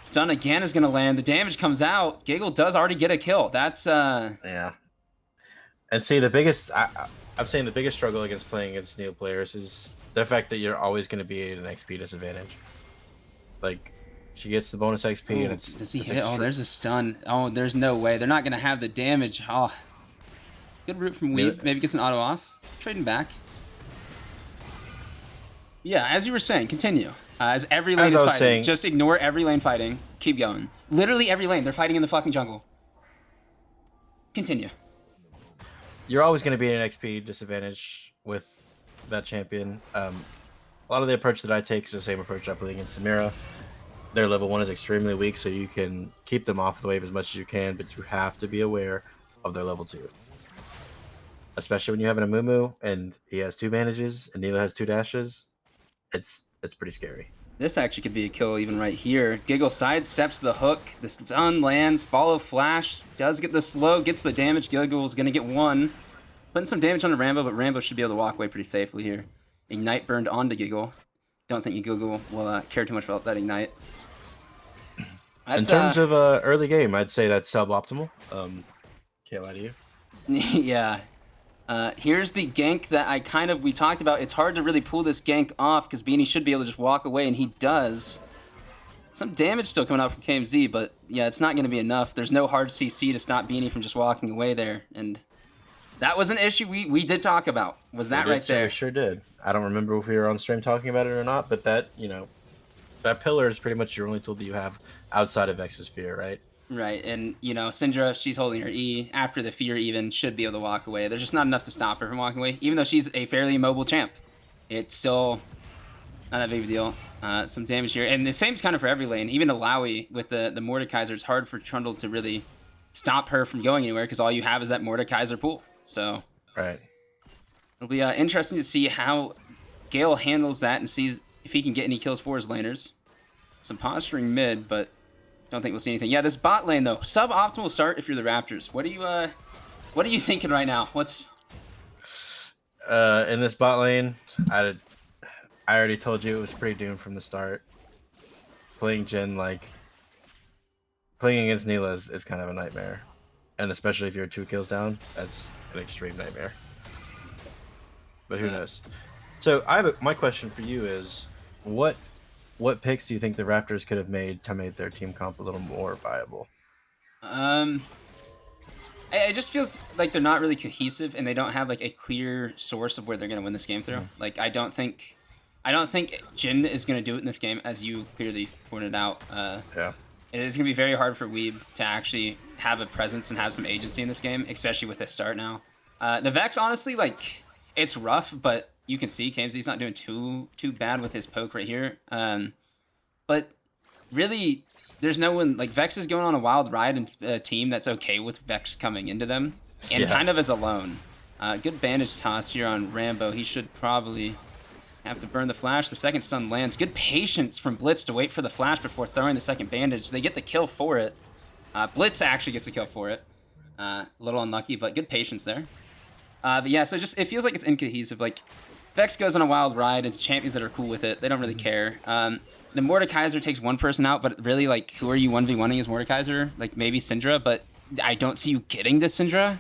Stun again is going to land. The damage comes out. Giggle does already get a kill. That's... Yeah. And see, the biggest... I'm saying the biggest struggle against playing against Neo players is the fact that you're always going to be at an XP disadvantage. She gets the bonus XP and it's... Does he hit? Oh, there's a stun. Oh, there's no way. They're not going to have the damage. Oh. Good route from Weave. Maybe gets an auto off. Trading back. Yeah, as you were saying, continue. As every lane is fighting, just ignore every lane fighting. Keep going. Literally every lane. They're fighting in the fucking jungle. Continue. You're always going to be at an XP disadvantage with that champion. A lot of the approach that I take is the same approach I play against Sigmna. Their level 1 is extremely weak, so you can keep them off the wave as much as you can, but you have to be aware of their level 2. Especially when you have an Amumu and he has 2 bandages and Neela has 2 dashes. It's pretty scary. This actually could be a kill even right here. Giggle sidesteps the hook. The stun lands. Follow flash. Does get the slow. Gets the damage. Giggle's going to get 1. Putting some damage on Rambo, but Rambo should be able to walk away pretty safely here. Ignite burned onto Giggle. Don't think Giggle will care too much about that Ignite. In terms of early game, I'd say that's suboptimal. Can't lie to you. Yeah. Here's the gank that we talked about. It's hard to really pull this gank off because Beanie should be able to just walk away, and he does. Some damage still coming out from KMZ, but yeah, it's not going to be enough. There's no hard CC to stop Beanie from just walking away there, and that was an issue we did talk about. Was that right there? We sure did. I don't remember if we were on stream talking about it or not, but that pillar is pretty much your only tool that you have outside of Vex's Fear, right? Right, and, Syndra, she's holding her E. After the Fear even, should be able to walk away. There's just not enough to stop her from walking away, even though she's a fairly mobile champ. It's still not that big of a deal. Some damage here. And the same's kind of for every lane. Even Alawi with the Mordekaiser, it's hard for Trundle to really stop her from going anywhere because all you have is that Mordekaiser pool. So right. It'll be interesting to see how Gale handles that and sees if he can get any kills for his laners. Some posturing mid, but don't think we'll see anything. Yeah, this bot lane though, suboptimal start if you're the Raptors. What are you thinking right now? What's in this bot lane? I already told you it was pretty doomed from the start. Playing Jhin, playing against Neela is kind of a nightmare, and especially if you're 2 kills down, that's an extreme nightmare. But who knows? So my question for you is, what picks do you think the Raptors could have made to make their team comp a little more viable? It just feels like they're not really cohesive, and they don't have like a clear source of where they're gonna win this game through. Like I don't think Jin is gonna do it in this game, as you clearly pointed out. Yeah. It is gonna be very hard for Weeb to actually have a presence and have some agency in this game, especially with the start now. The Vex, honestly, like it's rough, but you can see KMZ's not doing too bad with his poke right here. But really, there's no one like Vex is going on a wild ride and a team that's okay with Vex coming into them and kind of as alone. Good bandage toss here on Rambo. He should probably have to burn the flash. The second stun lands. Good patience from Blitz to wait for the flash before throwing the second bandage. They get the kill for it. Blitz actually gets the kill for it. A little unlucky, but good patience there. But yeah, so just it feels like it's incohesive. Like Vex goes on a wild ride. It's champions that are cool with it. They don't really care. The Mordekaiser takes one person out, but really, like, who are you 1v1ing as Mordekaiser? Like, maybe Syndra, but I don't see you getting this Syndra.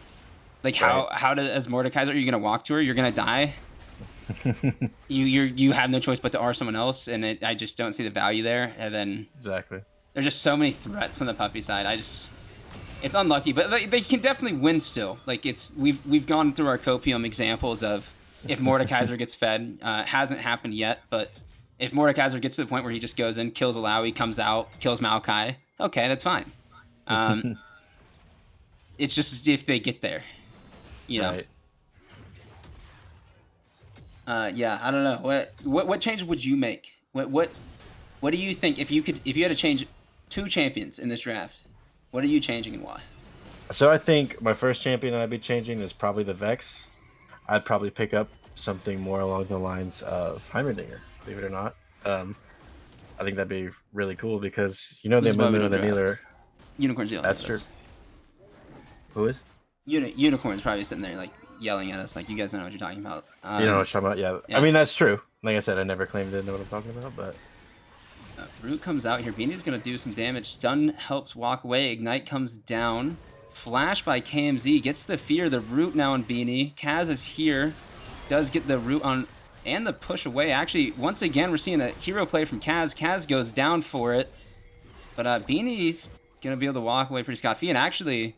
Like, how as Mordekaiser, are you going to walk to her? You're going to die? you have no choice but to R someone else, and I just don't see the value there. And then Exactly. there's just so many threats on the Puppy side. It's unlucky, but they can definitely win still. Like, we've gone through our copium examples of if Mordekaiser gets fed. Hasn't happened yet, but if Mordekaiser gets to the point where he just goes in, kills Alawi, comes out, kills Maokai, okay, that's fine. It's just if they get there, you know. Right. Yeah, I don't know. What change would you make? What do you think if you had to change 2 champions in this draft? What are you changing and why? So I think my first champion that I'd be changing is probably the Vex. I'd probably pick up something more along the lines of Heimerdinger, believe it or not. I think that'd be really cool because they This is why we moved don't the draft. Nealer. Unicorn's yelling That's at true. us. Who is? Unicorn's probably sitting there like yelling at us like, you guys don't know what you're talking about. You know what I'm talking about? Yeah. yeah. I mean, that's true. Like I said, I never claimed to know what I'm talking about, but Root comes out here. Beanie's going to do some damage. Stun helps walk away. Ignite comes down. Flash by KMZ. Gets the fear. The Root now on Beanie. Kaz is here. Does get the Root on and the push away. Actually, once again, we're seeing a hero play from Kaz. Kaz goes down for it. But Beanie's going to be able to walk away pretty scot-free. And actually,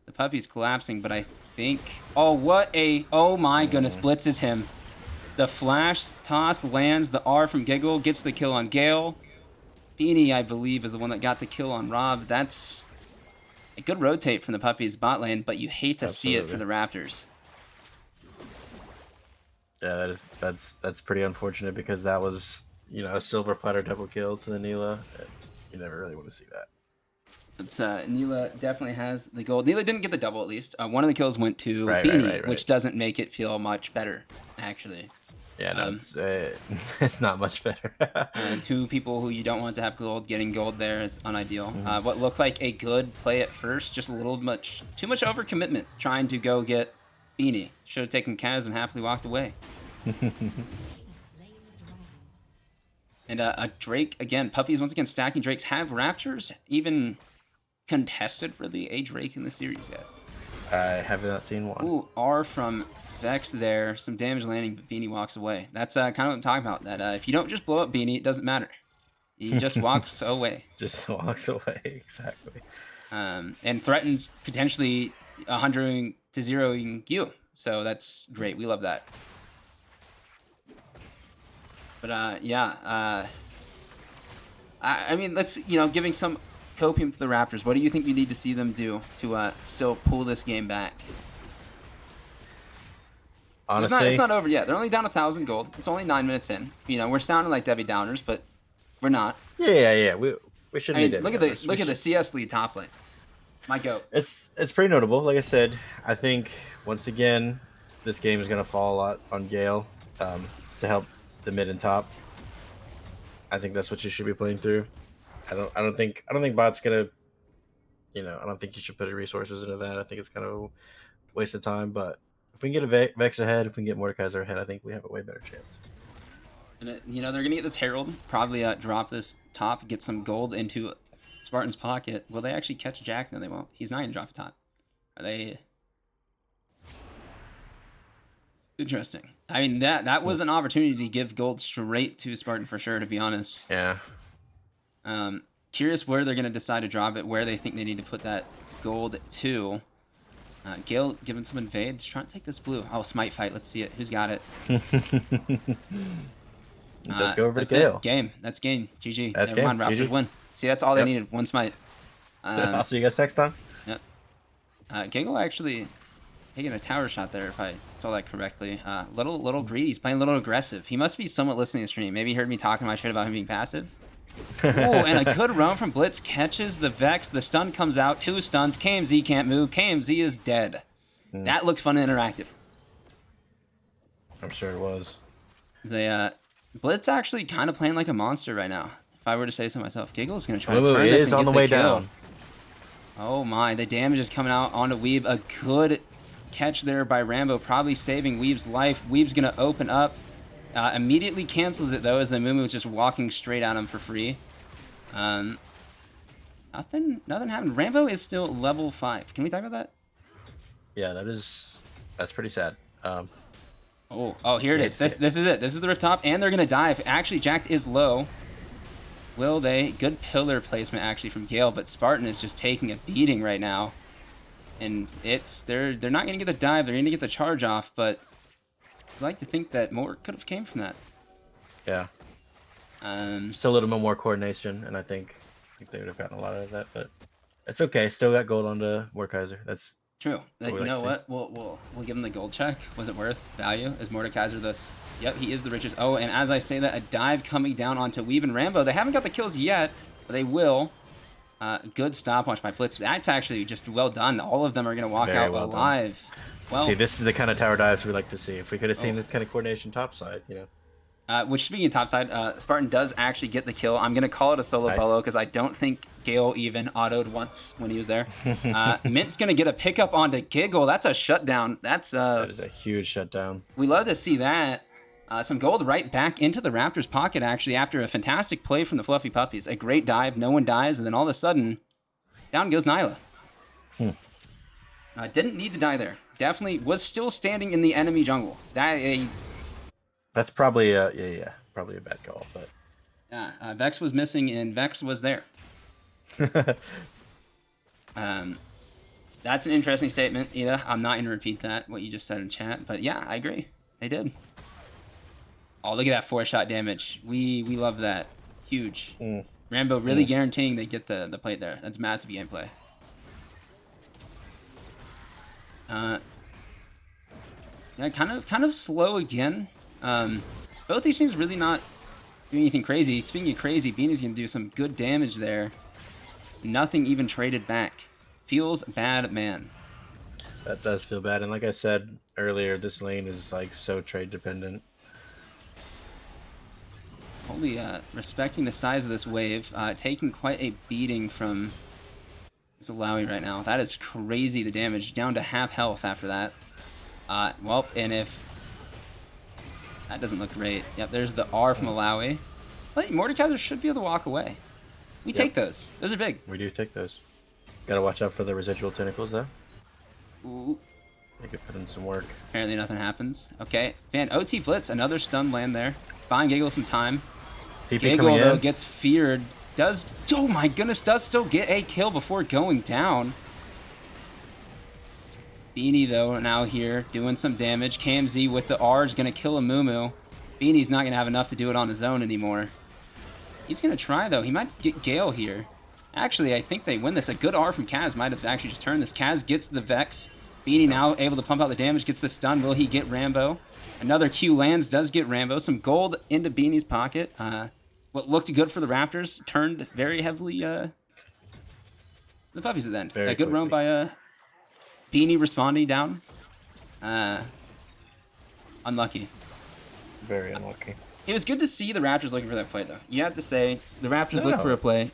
the Puppy's collapsing, but I think... Oh, oh my goodness. Blitzes him. The flash toss lands. The R from Giggle gets the kill on Gale. Beanie, I believe, is the one that got the kill on Rob. That's a good rotate from the Puppies bot lane, but you hate to see it for the Raptors. yeah, that's pretty unfortunate because that was a silver platter double kill to the Neela. You never really want to see that. But Neela definitely has the gold. Neela didn't get the double, at least. One of the kills went to Right, Beanie, right. which doesn't make it feel much better, actually. Yeah, no, it's not much better. 2 people who you don't want to have gold getting gold there is unideal. What looked like a good play at first, just a little too much overcommitment trying to go get Beanie. Should have taken Kaz and happily walked away. And a Drake, again, Puppies once again stacking Drakes. Have Raptors even contested really a Drake in the series yet? I have not seen one. Ooh, R from Vex there. Some damage landing, but Beanie walks away. That's kind of what I'm talking about. That if you don't just blow up Beanie, it doesn't matter. He just walks away. Just walks away, exactly. And threatens potentially 100 to 0ing you. So that's great. We love that. But yeah, I mean, let's giving some copium to the Raptors. What do you think you need to see them do to still pull this game back? Honestly, it's not over yet. They're only down 1,000 gold. It's only 9 minutes in. We're sounding like Debbie Downers, but we're not. Yeah. We shouldn't need it. Look at the CS lead top lane. My goat. It's pretty notable. Like I said, I think once again this game is gonna fall a lot on Gale to help the mid and top. I think that's what you should be playing through. I don't think bot's gonna. I don't think you should put resources into that. I think it's kind of a waste of time. But if we can get a Vex ahead, if we can get Mordekaiser ahead, I think we have a way better chance. And they're gonna get this Herald, probably drop this top, get some gold into Spartan's pocket. Will they actually catch Jack? No, they won't. He's not gonna drop the top. Are they? Interesting. I mean, that was an opportunity to give gold straight to Spartan for sure, to be honest. Yeah. Curious where they're gonna decide to drop it, where they think they need to put that gold to. Gale giving some invades, trying to take this blue. Oh, smite fight. Let's see it. Who's got it? Just go over to That's Gale. it. Game. That's game. GG. That's Never game. mind. Raptors GG. win. See, that's all they Yep. needed. One smite. I'll see you guys next time. Yep. Giggle actually taking a tower shot there, if I saw that correctly. Little greedy. He's playing a little aggressive. He must be somewhat listening to the stream. Maybe he heard me talking my shit about him being passive. Oh, and a good roam from Blitz catches the Vex. The stun comes out. 2 stuns. KMZ can't move. KMZ is dead. That looked fun and interactive. I'm sure it was. Blitz actually kind of playing like a monster right now. If I were to say so myself, Giggle's gonna try to Lulu turn this is and on get the way kill. down. Oh my, the damage is coming out onto Weeb. A good catch there by Rambo, probably saving Weeb's life. Weeb's gonna open up. Immediately cancels it though, as the Mumu is just walking straight at him for free. Nothing happened. Rambo is still level 5. Can we talk about that? Yeah, that's pretty sad. Oh, here it is. This is it. This is the rift top, and they're gonna dive. Actually, Jacked is low. Will they? Good pillar placement actually from Gale, but Spartan is just taking a beating right now. And they're not gonna get the dive. They're gonna get the charge off, but I'd like to think that more could have came from that. Yeah. Um, Still a little bit more coordination, and I think they would have gotten a lot of that, but it's okay. Still got gold on the Mordekaiser. That's true. we You like know to see. what? We'll give him the gold check. Was it worth value? Is Mordekaiser this? Yep, he is the richest. Oh, and as I say that, a dive coming down onto Weave and Rambo. They haven't got the kills yet, but they will. Good stopwatch by Blitz. That's actually just well done. All of them are going to walk Very out well done. alive. Well, see, this is the kind of tower dives we like to see. If we could have seen this kind of coordination topside, you know. which, speaking of topside, Spartan does actually get the kill. I'm going to call it a solo Nice. bolo because I don't think Gale even autoed once when he was there. Mint's going to get a pickup onto Giggle. That's a shutdown. That is a huge shutdown. We love to see that. Some gold right back into the Raptors' pocket, actually, after a fantastic play from the Fluffy Puppies. A great dive, no one dies, and then all of a sudden, down goes Nyla. Didn't need to die there. Definitely was still standing in the enemy jungle. That's probably probably a bad call, but Vex was missing, and Vex was there. That's an interesting statement, Ida. I'm not going to repeat that, what you just said in chat, but yeah, I agree. They did. Oh, look at that 4-shot damage. We love that. Huge. Rambo really guaranteeing they get the plate there. That's massive gameplay. Yeah, kind of slow again. Both these things really not doing anything crazy. Speaking of crazy, Beanie's gonna do some good damage there. Nothing even traded back. Feels bad, man. that does feel bad. And like I said earlier, this lane is like so trade dependent. Only respecting the size of this wave, taking quite a beating from Zalawi right now. That is crazy, the damage. Down to half health after that. Well, and if... That doesn't look great. Yep, there's the R from Alawi. I think Mordekaiser should be able to walk away. We take those. Those are big. We do take those. Gotta watch out for the residual tentacles, though. Ooh. They could put in some work. Apparently nothing happens. Okay. Man, OT Blitz, another stun land there. Buying Giggle some time. TP Giggle, coming though, in. gets feared. Does... Oh my goodness, does still get a kill before going down. Beanie, though, now here, doing some damage. KMZ with the R is going to kill a Mumu. Beanie's not going to have enough to do it on his own anymore. He's going to try, though. He might get Gale here. Actually, I think they win this. A good R from Kaz might have actually just turned this. Kaz gets the Vex. Beanie now able to pump out the damage, gets the stun. Will he get Rambo? Another Q lands, does get Rambo. Some gold into Beanie's pocket. What looked good for the Raptors turned very heavily the Puppies at the end. Very A good roam quickly. by Beanie responding down. Unlucky. Very unlucky. It was good to see the Raptors looking for that play, though. You have to say, the Raptors No. look for a play.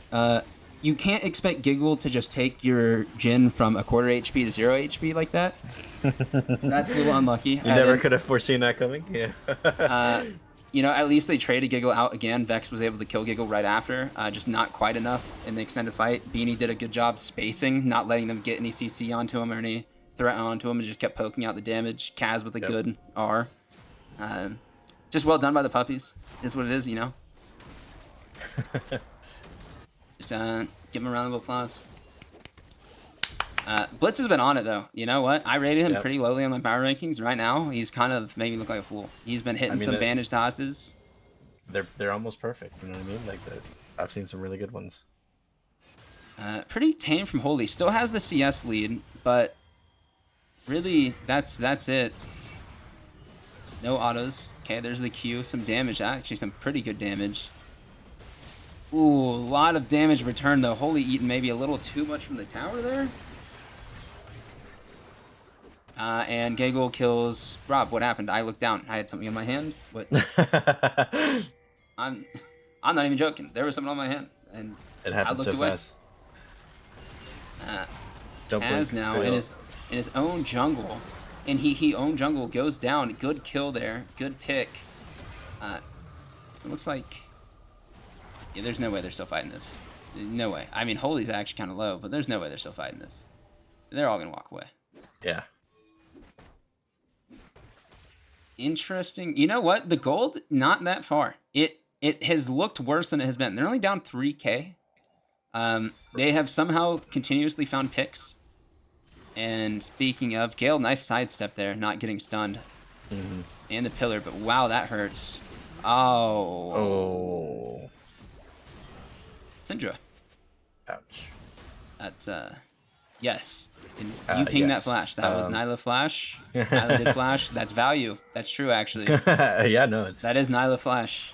You can't expect Giggle to just take your Jhin from a quarter HP to 0 HP like that. That's a little unlucky. You never could have foreseen that coming. Yeah. You know, at least they traded Giggle out again. Vex was able to kill Giggle right after. Just not quite enough in the extended fight. Beanie did a good job spacing, not letting them get any CC onto him or any threat onto him, and just kept poking out the damage. Kaz with a good R. Just well done by the Puppies, is what it is, you know? Just give them a round of applause. Blitz has been on it, though. You know what? I rated him Yep. pretty lowly on my power rankings. Right now, he's kind of making me look like a fool. He's been hitting some bandage tosses. They're almost perfect. You know what I mean? Like I've seen some really good ones. Pretty tame from Holy. Still has the CS lead, but really, that's it. No autos. Okay, there's the Q. Some damage. Actually, some pretty good damage. Ooh, a lot of damage returned, though. Holy eating maybe a little too much from the tower there. And Giggle kills Rob. What happened? I looked down. I had something in my hand. What? I'm not even joking. There was something on my hand, and It happened so fast. As now in his own jungle, and he own jungle goes down. Good kill there. Good pick. It looks like there's no way they're still fighting this. No way. I mean, Holy's actually kind of low, but there's no way they're still fighting this. They're all gonna walk away. Yeah. Interesting. You know what? The gold, not that far. It has looked worse than it has been. They're only down 3K. They have somehow continuously found picks. And speaking of, Gale, nice sidestep there, not getting stunned. Mm-hmm. And the pillar, but wow, that hurts. Oh. Oh. Syndra. Ouch. That's, yes. And you pinged that flash. That was Nyla flash. Nyla did flash. That's value. That's true, actually. Yeah, no, That is Nyla flash.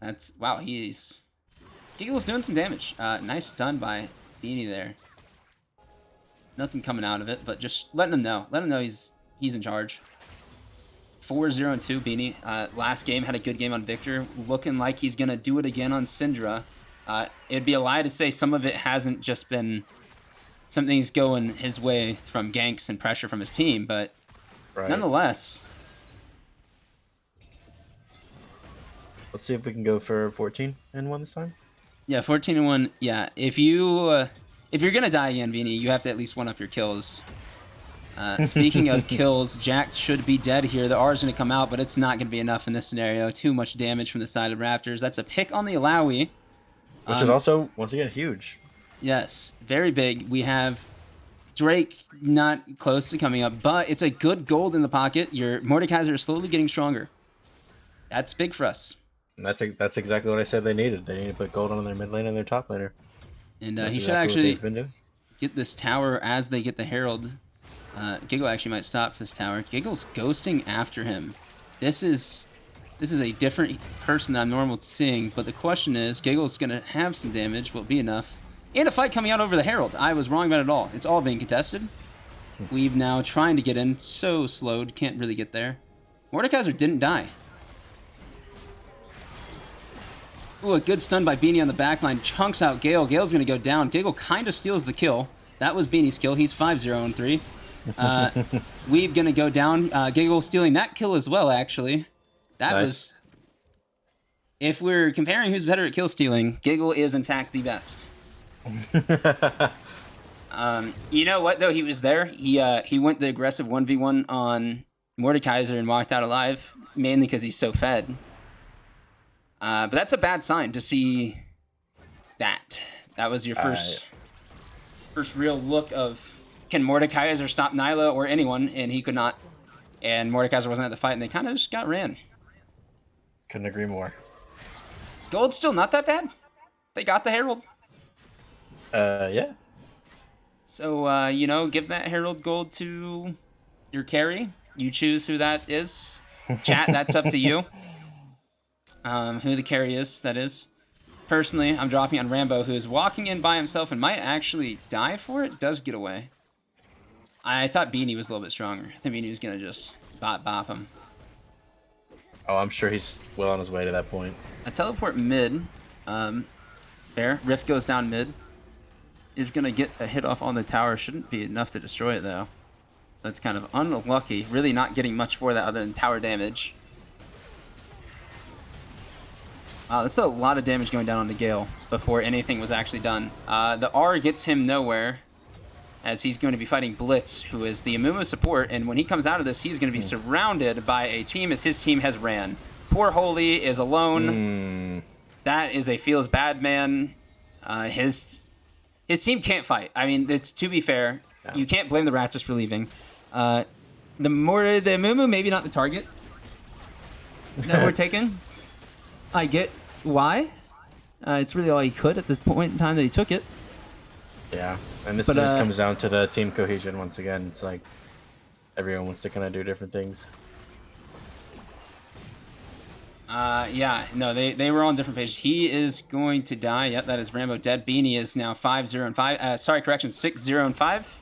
That's, wow, Giggle's doing some damage. Nice stun by Beanie there. Nothing coming out of it, but just letting him know. Let him know he's in charge. 4-0-2 Beanie. Last game had a good game on Victor. Looking like he's going to do it again on Syndra. It'd be a lie to say some of it hasn't just been something's going his way from ganks and pressure from his team, but nonetheless. Let's see if we can go for 14 and 1 this time. Yeah, 14 and 1. Yeah, if you're gonna die again, Vini, you have to at least one up your kills. Speaking of kills, Jack should be dead here. The R is gonna come out, but it's not gonna be enough in this scenario. Too much damage from the side of Raptors. That's a pick on the Alawi. Which is also, once again, huge. Yes, very big. We have Drake not close to coming up, but it's a good gold in the pocket. Your Mordekaiser is slowly getting stronger. That's big for us. And that's exactly what I said they needed. They need to put gold on their mid lane and their top laner. And he should actually get this tower as they get the Herald. Giggle actually might stop this tower. Giggle's ghosting after him. This is a different person than I'm normal to seeing, but the question is, Giggle's going to have some damage. Will it be enough? And a fight coming out over the Herald. I was wrong about it all. It's all being contested. We've now trying to get in. So slowed. Can't really get there. Mordekaiser didn't die. Ooh, a good stun by Beanie on the backline. Chunks out Gale. Gale's going to go down. Giggle kind of steals the kill. That was Beanie's kill. He's 5-0-3. Weeb going to go down. Giggle stealing that kill as well, actually. That was... If we're comparing who's better at kill stealing, Giggle is, in fact, the best. You know what, though? He was there. He went the aggressive 1v1 on Mordekaiser and walked out alive, mainly because he's so fed. But that's a bad sign to see that. That was your first real look of, can Mordekaiser stop Nyla or anyone? And he could not. And Mordekaiser wasn't at the fight, and they kind of just got ran. Couldn't agree more. Gold's still not that bad. They got the Herald. Yeah. So, you know, give that Herald gold to your carry. You choose who that is. Chat, that's up to you. Who the carry is, that is. Personally, I'm dropping on Rambo, who is walking in by himself and might actually die for it. Does get away. I thought Beanie was a little bit stronger. I think Beanie was going to just bop him. Oh, I'm sure he's well on his way to that point. A teleport mid. There. Rift goes down mid. Is going to get a hit off on the tower. Shouldn't be enough to destroy it, though. So that's kind of unlucky. Really not getting much for that other than tower damage. Wow, that's a lot of damage going down on the Gale before anything was actually done. The R gets him nowhere, as he's going to be fighting Blitz, who is the Amumu support, and when he comes out of this, he's going to be surrounded by a team as his team has ran. Poor Holy is alone. That is a feels bad man. his team can't fight. I mean, it's to be fair, you can't blame the Raptors for leaving. The Mumu, maybe not the target that we're taking. I get why. It's really all he could at this point in time that he took it. Yeah, and this just comes down to the team cohesion once again. It's like everyone wants to kind of do different things. Yeah, no, they were on different pages. He is going to die. Yep, that is Rambo dead. Beanie is now 5-0-5. Sorry, correction, 6-0-5.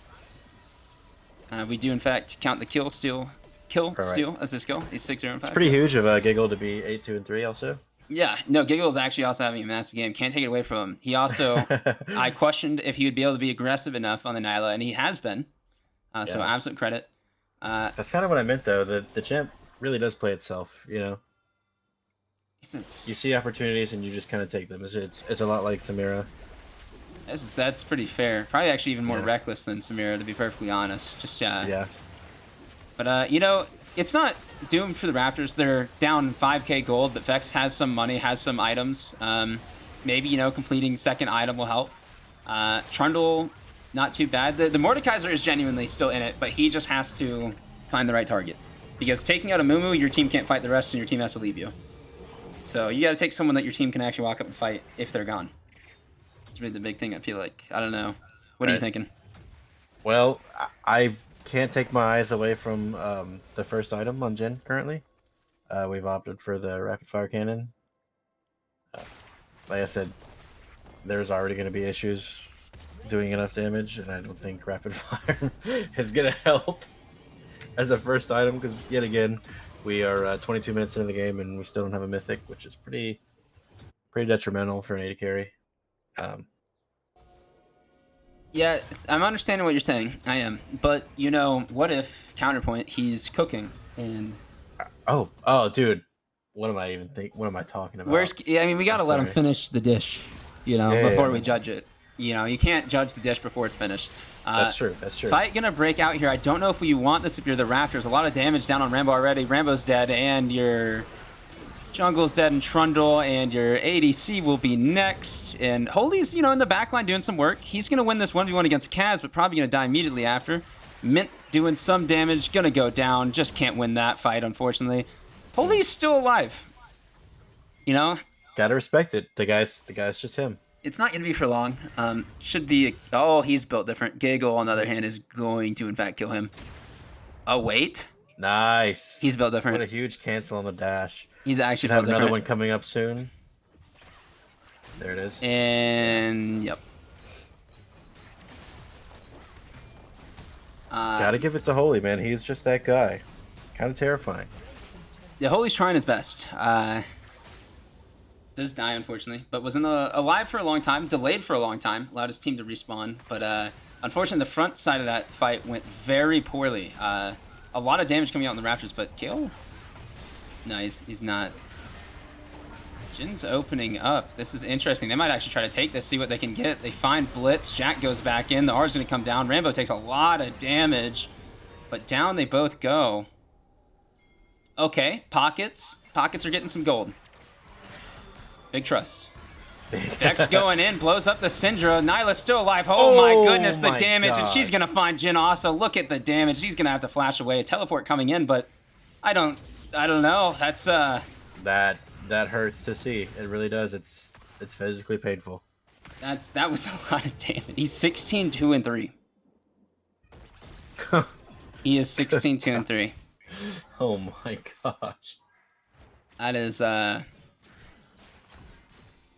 We do in fact count the kill steal as his kill. He's 6-0-5. It's pretty huge of a Giggle to be 8-2-3 also. Yeah, no, Giggle is actually also having a massive game. Can't take it away from him. He also, I questioned if he would be able to be aggressive enough on the Nyla, and he has been. So absolute credit. That's kind of what I meant though. The champ really does play itself, you know. You see opportunities and you just kind of take them. It's a lot like Samira. That's pretty fair. Probably actually even more reckless than Samira, to be perfectly honest. Just yeah. But you know, it's not doomed for the Raptors. They're down 5k gold, but Vex has some money, has some items. Maybe, you know, completing second item will help. Trundle, not too bad. The Mordekaiser is genuinely still in it, but he just has to find the right target. Because taking out a Mumu, your team can't fight the rest, and your team has to leave you. So you got to take someone that your team can actually walk up and fight if they're gone. It's really the big thing, I feel like. I don't know. What are you thinking? Well, I can't take my eyes away from the first item on Jhin currently. We've opted for the rapid fire cannon. Like I said, there's already going to be issues doing enough damage, and I don't think rapid fire is going to help as a first item, because yet again, we are 22 minutes into the game and we still don't have a mythic, which is pretty detrimental for an AD carry. Yeah, I'm understanding what you're saying. I am. But, you know, what if, counterpoint, he's cooking and... Oh, dude. What am I talking about? I mean, we got to let him finish the dish, you know, before we judge it. You know, you can't judge the dish before it's finished. That's true. Fight gonna break out here. I don't know if you want this if you're the Raptors. A lot of damage down on Rambo already. Rambo's dead, and your jungle's dead, and Trundle, and your ADC will be next. And Holy's, you know, in the backline doing some work. He's gonna win this 1v1 against Kaz, but probably gonna die immediately after. Mint doing some damage, gonna go down. Just can't win that fight, unfortunately. Holy's still alive. You know? Gotta respect it. The guy's just him. It's not going to be for long. Should be... Oh, he's built different. Giggle, on the other hand, is going to, in fact, kill him. Oh, wait. Nice. He's built different. What a huge cancel on the dash. He's actually built different. Another one different. coming up soon. There it is. And... Yep. Gotta give it to Holy, man. He's just that guy. Kind of terrifying. Yeah, Holy's trying his best. Does die, unfortunately, but was alive for a long time, delayed for a long time, allowed his team to respawn, but unfortunately the front side of that fight went very poorly. A lot of damage coming out on the Raptors, but kill? No, he's not. Jin's opening up. This is interesting. They might actually try to take this, see what they can get. They find Blitz, Jack goes back in, the R's gonna come down, Rambo takes a lot of damage, but down they both go. Okay, Pockets are getting some gold. Big trust. Vex going in, blows up the Syndra. Nyla's still alive. Oh my goodness, the damage. God. And she's going to find Jhin also. Look at the damage. She's going to have to flash away. A teleport coming in, but I don't know. That's That hurts to see. It really does. It's physically painful. That was a lot of damage. He's 16-2-3. He is 16-2-3. Oh my gosh. That is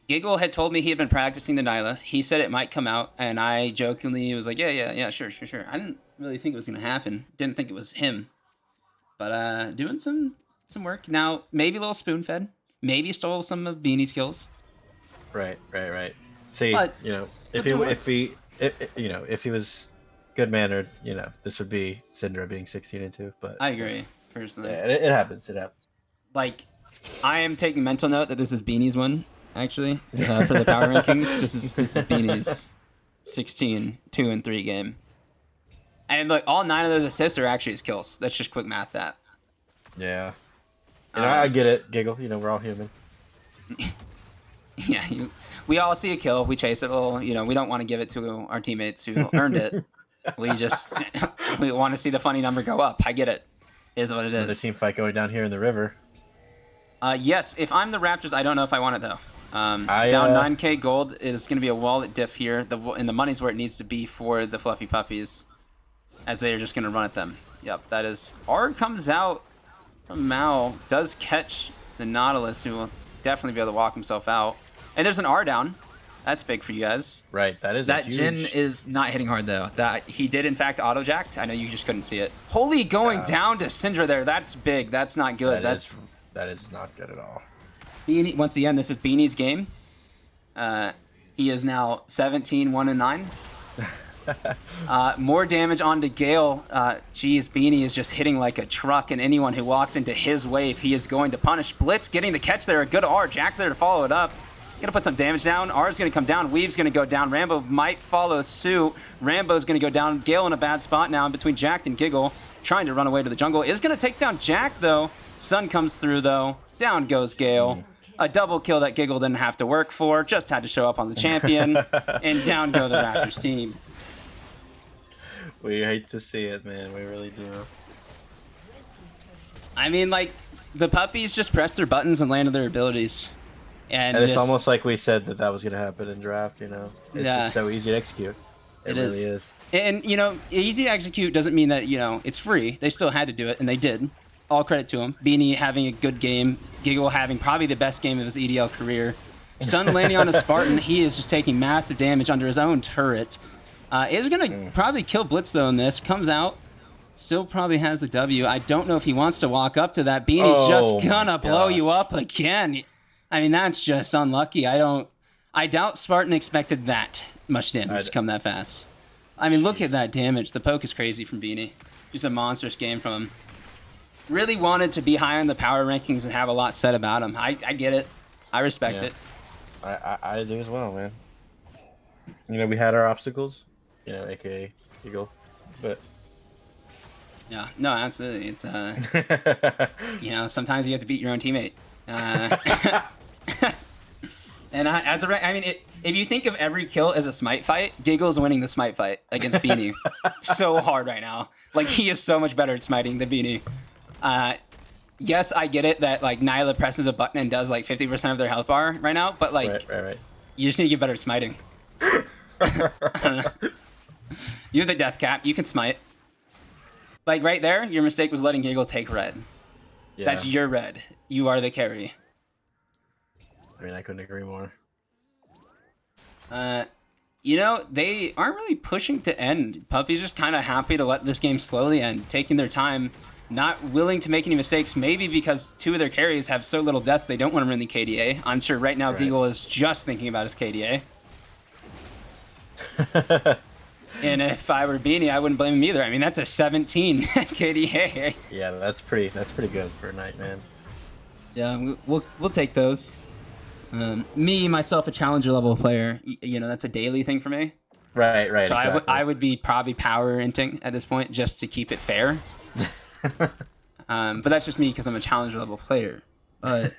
Giggle had told me he had been practicing the Nyla. He said it might come out, and I jokingly was like, yeah, sure. I didn't really think it was going to happen. Didn't think it was him. But doing some work. Now, maybe a little spoon-fed. Maybe stole some of Beanie's kills. Right. See, but, you know, if he was good-mannered, you know, this would be Syndra being 16-2, but... I agree, personally. Yeah, it happens. Like, I am taking mental note that this is Beanie's one. Actually, for the power rankings, this is Beanie's 16-2-3 game. And look, all 9 of those assists are actually his kills. That's just quick math. That. Yeah. You know, I get it, Giggle. You know, we're all human. Yeah, we all see a kill, we chase it. Well, you know, we don't want to give it to our teammates who earned it. We just we want to see the funny number go up. I get it. Is what it is. The team fight going down here in the river. Yes, if I'm the Raptors, I don't know if I want it though. Down 9k gold is going to be a wallet diff here, and the money's where it needs to be for the Fluffy Puppies, as they are just going to run at them. Yep, that is. R comes out from Mal, does catch the Nautilus, who will definitely be able to walk himself out. And there's an R down. That's big for you guys. Right, that is that huge... Jhin is not hitting hard though. That he did in fact auto-jacked. I know you just couldn't see it. Holy going down to Syndra there. That's big. That's not good. That is not good at all. Beanie, once again, this is Beanie's game. He is now 17, 1-9. More damage onto Gale. Geez, Beanie is just hitting like a truck, and anyone who walks into his wave, he is going to punish. Blitz getting the catch there. A good R. Jack there to follow it up. Gonna put some damage down. R's gonna come down. Weave's gonna go down. Rambo might follow suit. Rambo's gonna go down. Gale in a bad spot now in between Jack and Giggle, trying to run away to the jungle. Is gonna take down Jack though. Sun comes through though. Down goes Gale. A double kill that Giggle didn't have to work for. Just had to show up on the champion. And down go the Raptors team. We hate to see it, man. We really do. I mean, like, the Puppies just pressed their buttons and landed their abilities. And it's almost like we said that was going to happen in draft, you know? It's just so easy to execute. It really is. And, you know, easy to execute doesn't mean that, you know, it's free. They still had to do it, and they did. All credit to him. Beanie having a good game. Giggle having probably the best game of his EDL career. Stun landing on a Spartan. He is just taking massive damage under his own turret. Is going to probably kill Blitz, though, in this. Comes out. Still probably has the W. I don't know if he wants to walk up to that. Beanie's just going to blow you up again. I mean, that's just unlucky. I doubt Spartan expected that much damage to come that fast. I mean, look at that damage. The poke is crazy from Beanie. Just a monstrous game from him. Really wanted to be high on the power rankings and have a lot said about him. I get it. I respect it. I do as well, man. You know, we had our obstacles, you know, aka Eagle, but... Yeah, no, absolutely. It's, you know, sometimes you have to beat your own teammate. And I mean, if you think of every kill as a smite fight, Giggle's winning the smite fight against Beanie so hard right now. Like, he is so much better at smiting than Beanie. Yes, I get it that, like, Nyla presses a button and does, like, 50% of their health bar right now, but, like, right. You just need to get better at smiting. I don't know. You're the death cap. You can smite. Like, right there, your mistake was letting Giggle take red. Yeah. That's your red. You are the carry. I mean, I couldn't agree more. You know, they aren't really pushing to end. Puppy's just kind of happy to let this game slowly end, taking their time, not willing to make any mistakes, maybe because two of their carries have so little deaths they don't want to run the KDA. I'm sure right now Giggle is just thinking about his KDA. And if I were Beanie, I wouldn't blame him either. I mean, that's a 17 KDA. Yeah, that's pretty good for a night, man. Yeah, we'll take those. Me, myself, a challenger level player, you know, that's a daily thing for me. Right. So exactly. I would be probably power inting at this point just to keep it fair. But that's just me because I'm a challenger level player. But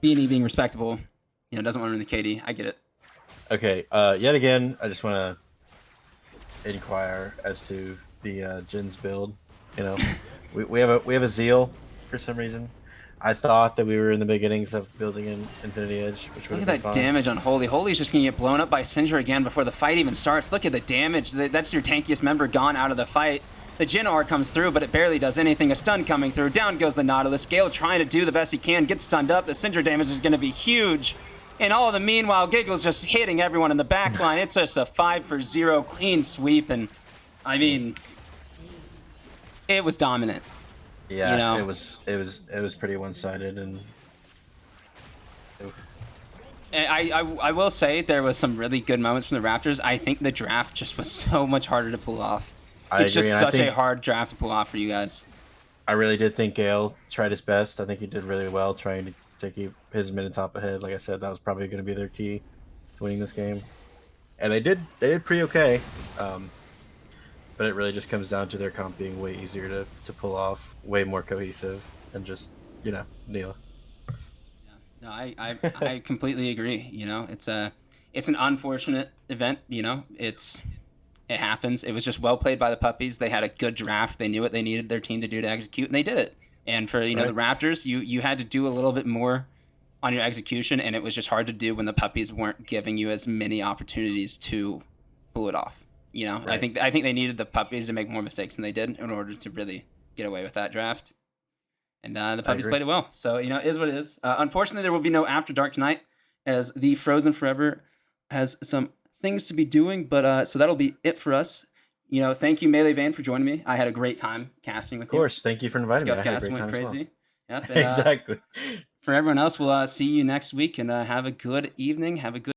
Beanie being respectable, you know, doesn't want to run the KD. I get it. Okay. Yet again, I just want to inquire as to the Jin's build. You know, we have a zeal for some reason. I thought that we were in the beginnings of building an Infinity Edge, which would Look have at been that fun. damage on Holy. Holy's just going to get blown up by Syndra again before the fight even starts. Look at the damage. That's your tankiest member gone out of the fight. The Jhin R comes through, but it barely does anything. A stun coming through. Down goes the Nautilus. Gale trying to do the best he can. Gets stunned up. The Syndra damage is going to be huge. And all the meanwhile, Giggle's just hitting everyone in the back line. It's just a 5-for-0 clean sweep. And, I mean, it was dominant. Yeah, you know? it was pretty one-sided, and I will say there was some really good moments from the Raptors. I think the draft just was so much harder to pull off. It's just such a hard draft to pull off for you guys. I really did think Gale tried his best. I think he did really well trying to keep his mid and top ahead. Like I said, that was probably going to be their key to winning this game, and they did pretty okay. But it really just comes down to their comp being way easier to pull off, way more cohesive, and just, you know, Neela. No, I completely agree. You know, it's an unfortunate event. You know, it happens. It was just well played by the Puppies. They had a good draft. They knew what they needed their team to do to execute, and they did it. And for the Raptors, you had to do a little bit more on your execution, and it was just hard to do when the Puppies weren't giving you as many opportunities to pull it off. You know, I think they needed the Puppies to make more mistakes than they did in order to really get away with that draft. And the Puppies played it well. So, it is what it is. Unfortunately, there will be no After Dark tonight as the Frozen Forever has some things to be doing. But so that'll be it for us. Thank you, MeleeVayne, for joining me. I had a great time casting with you. Of course. Thank you for inviting me. I had a Scuffcast great went time crazy. Well. Yep, and, exactly. For everyone else, we'll see you next week and have a good evening. Have a good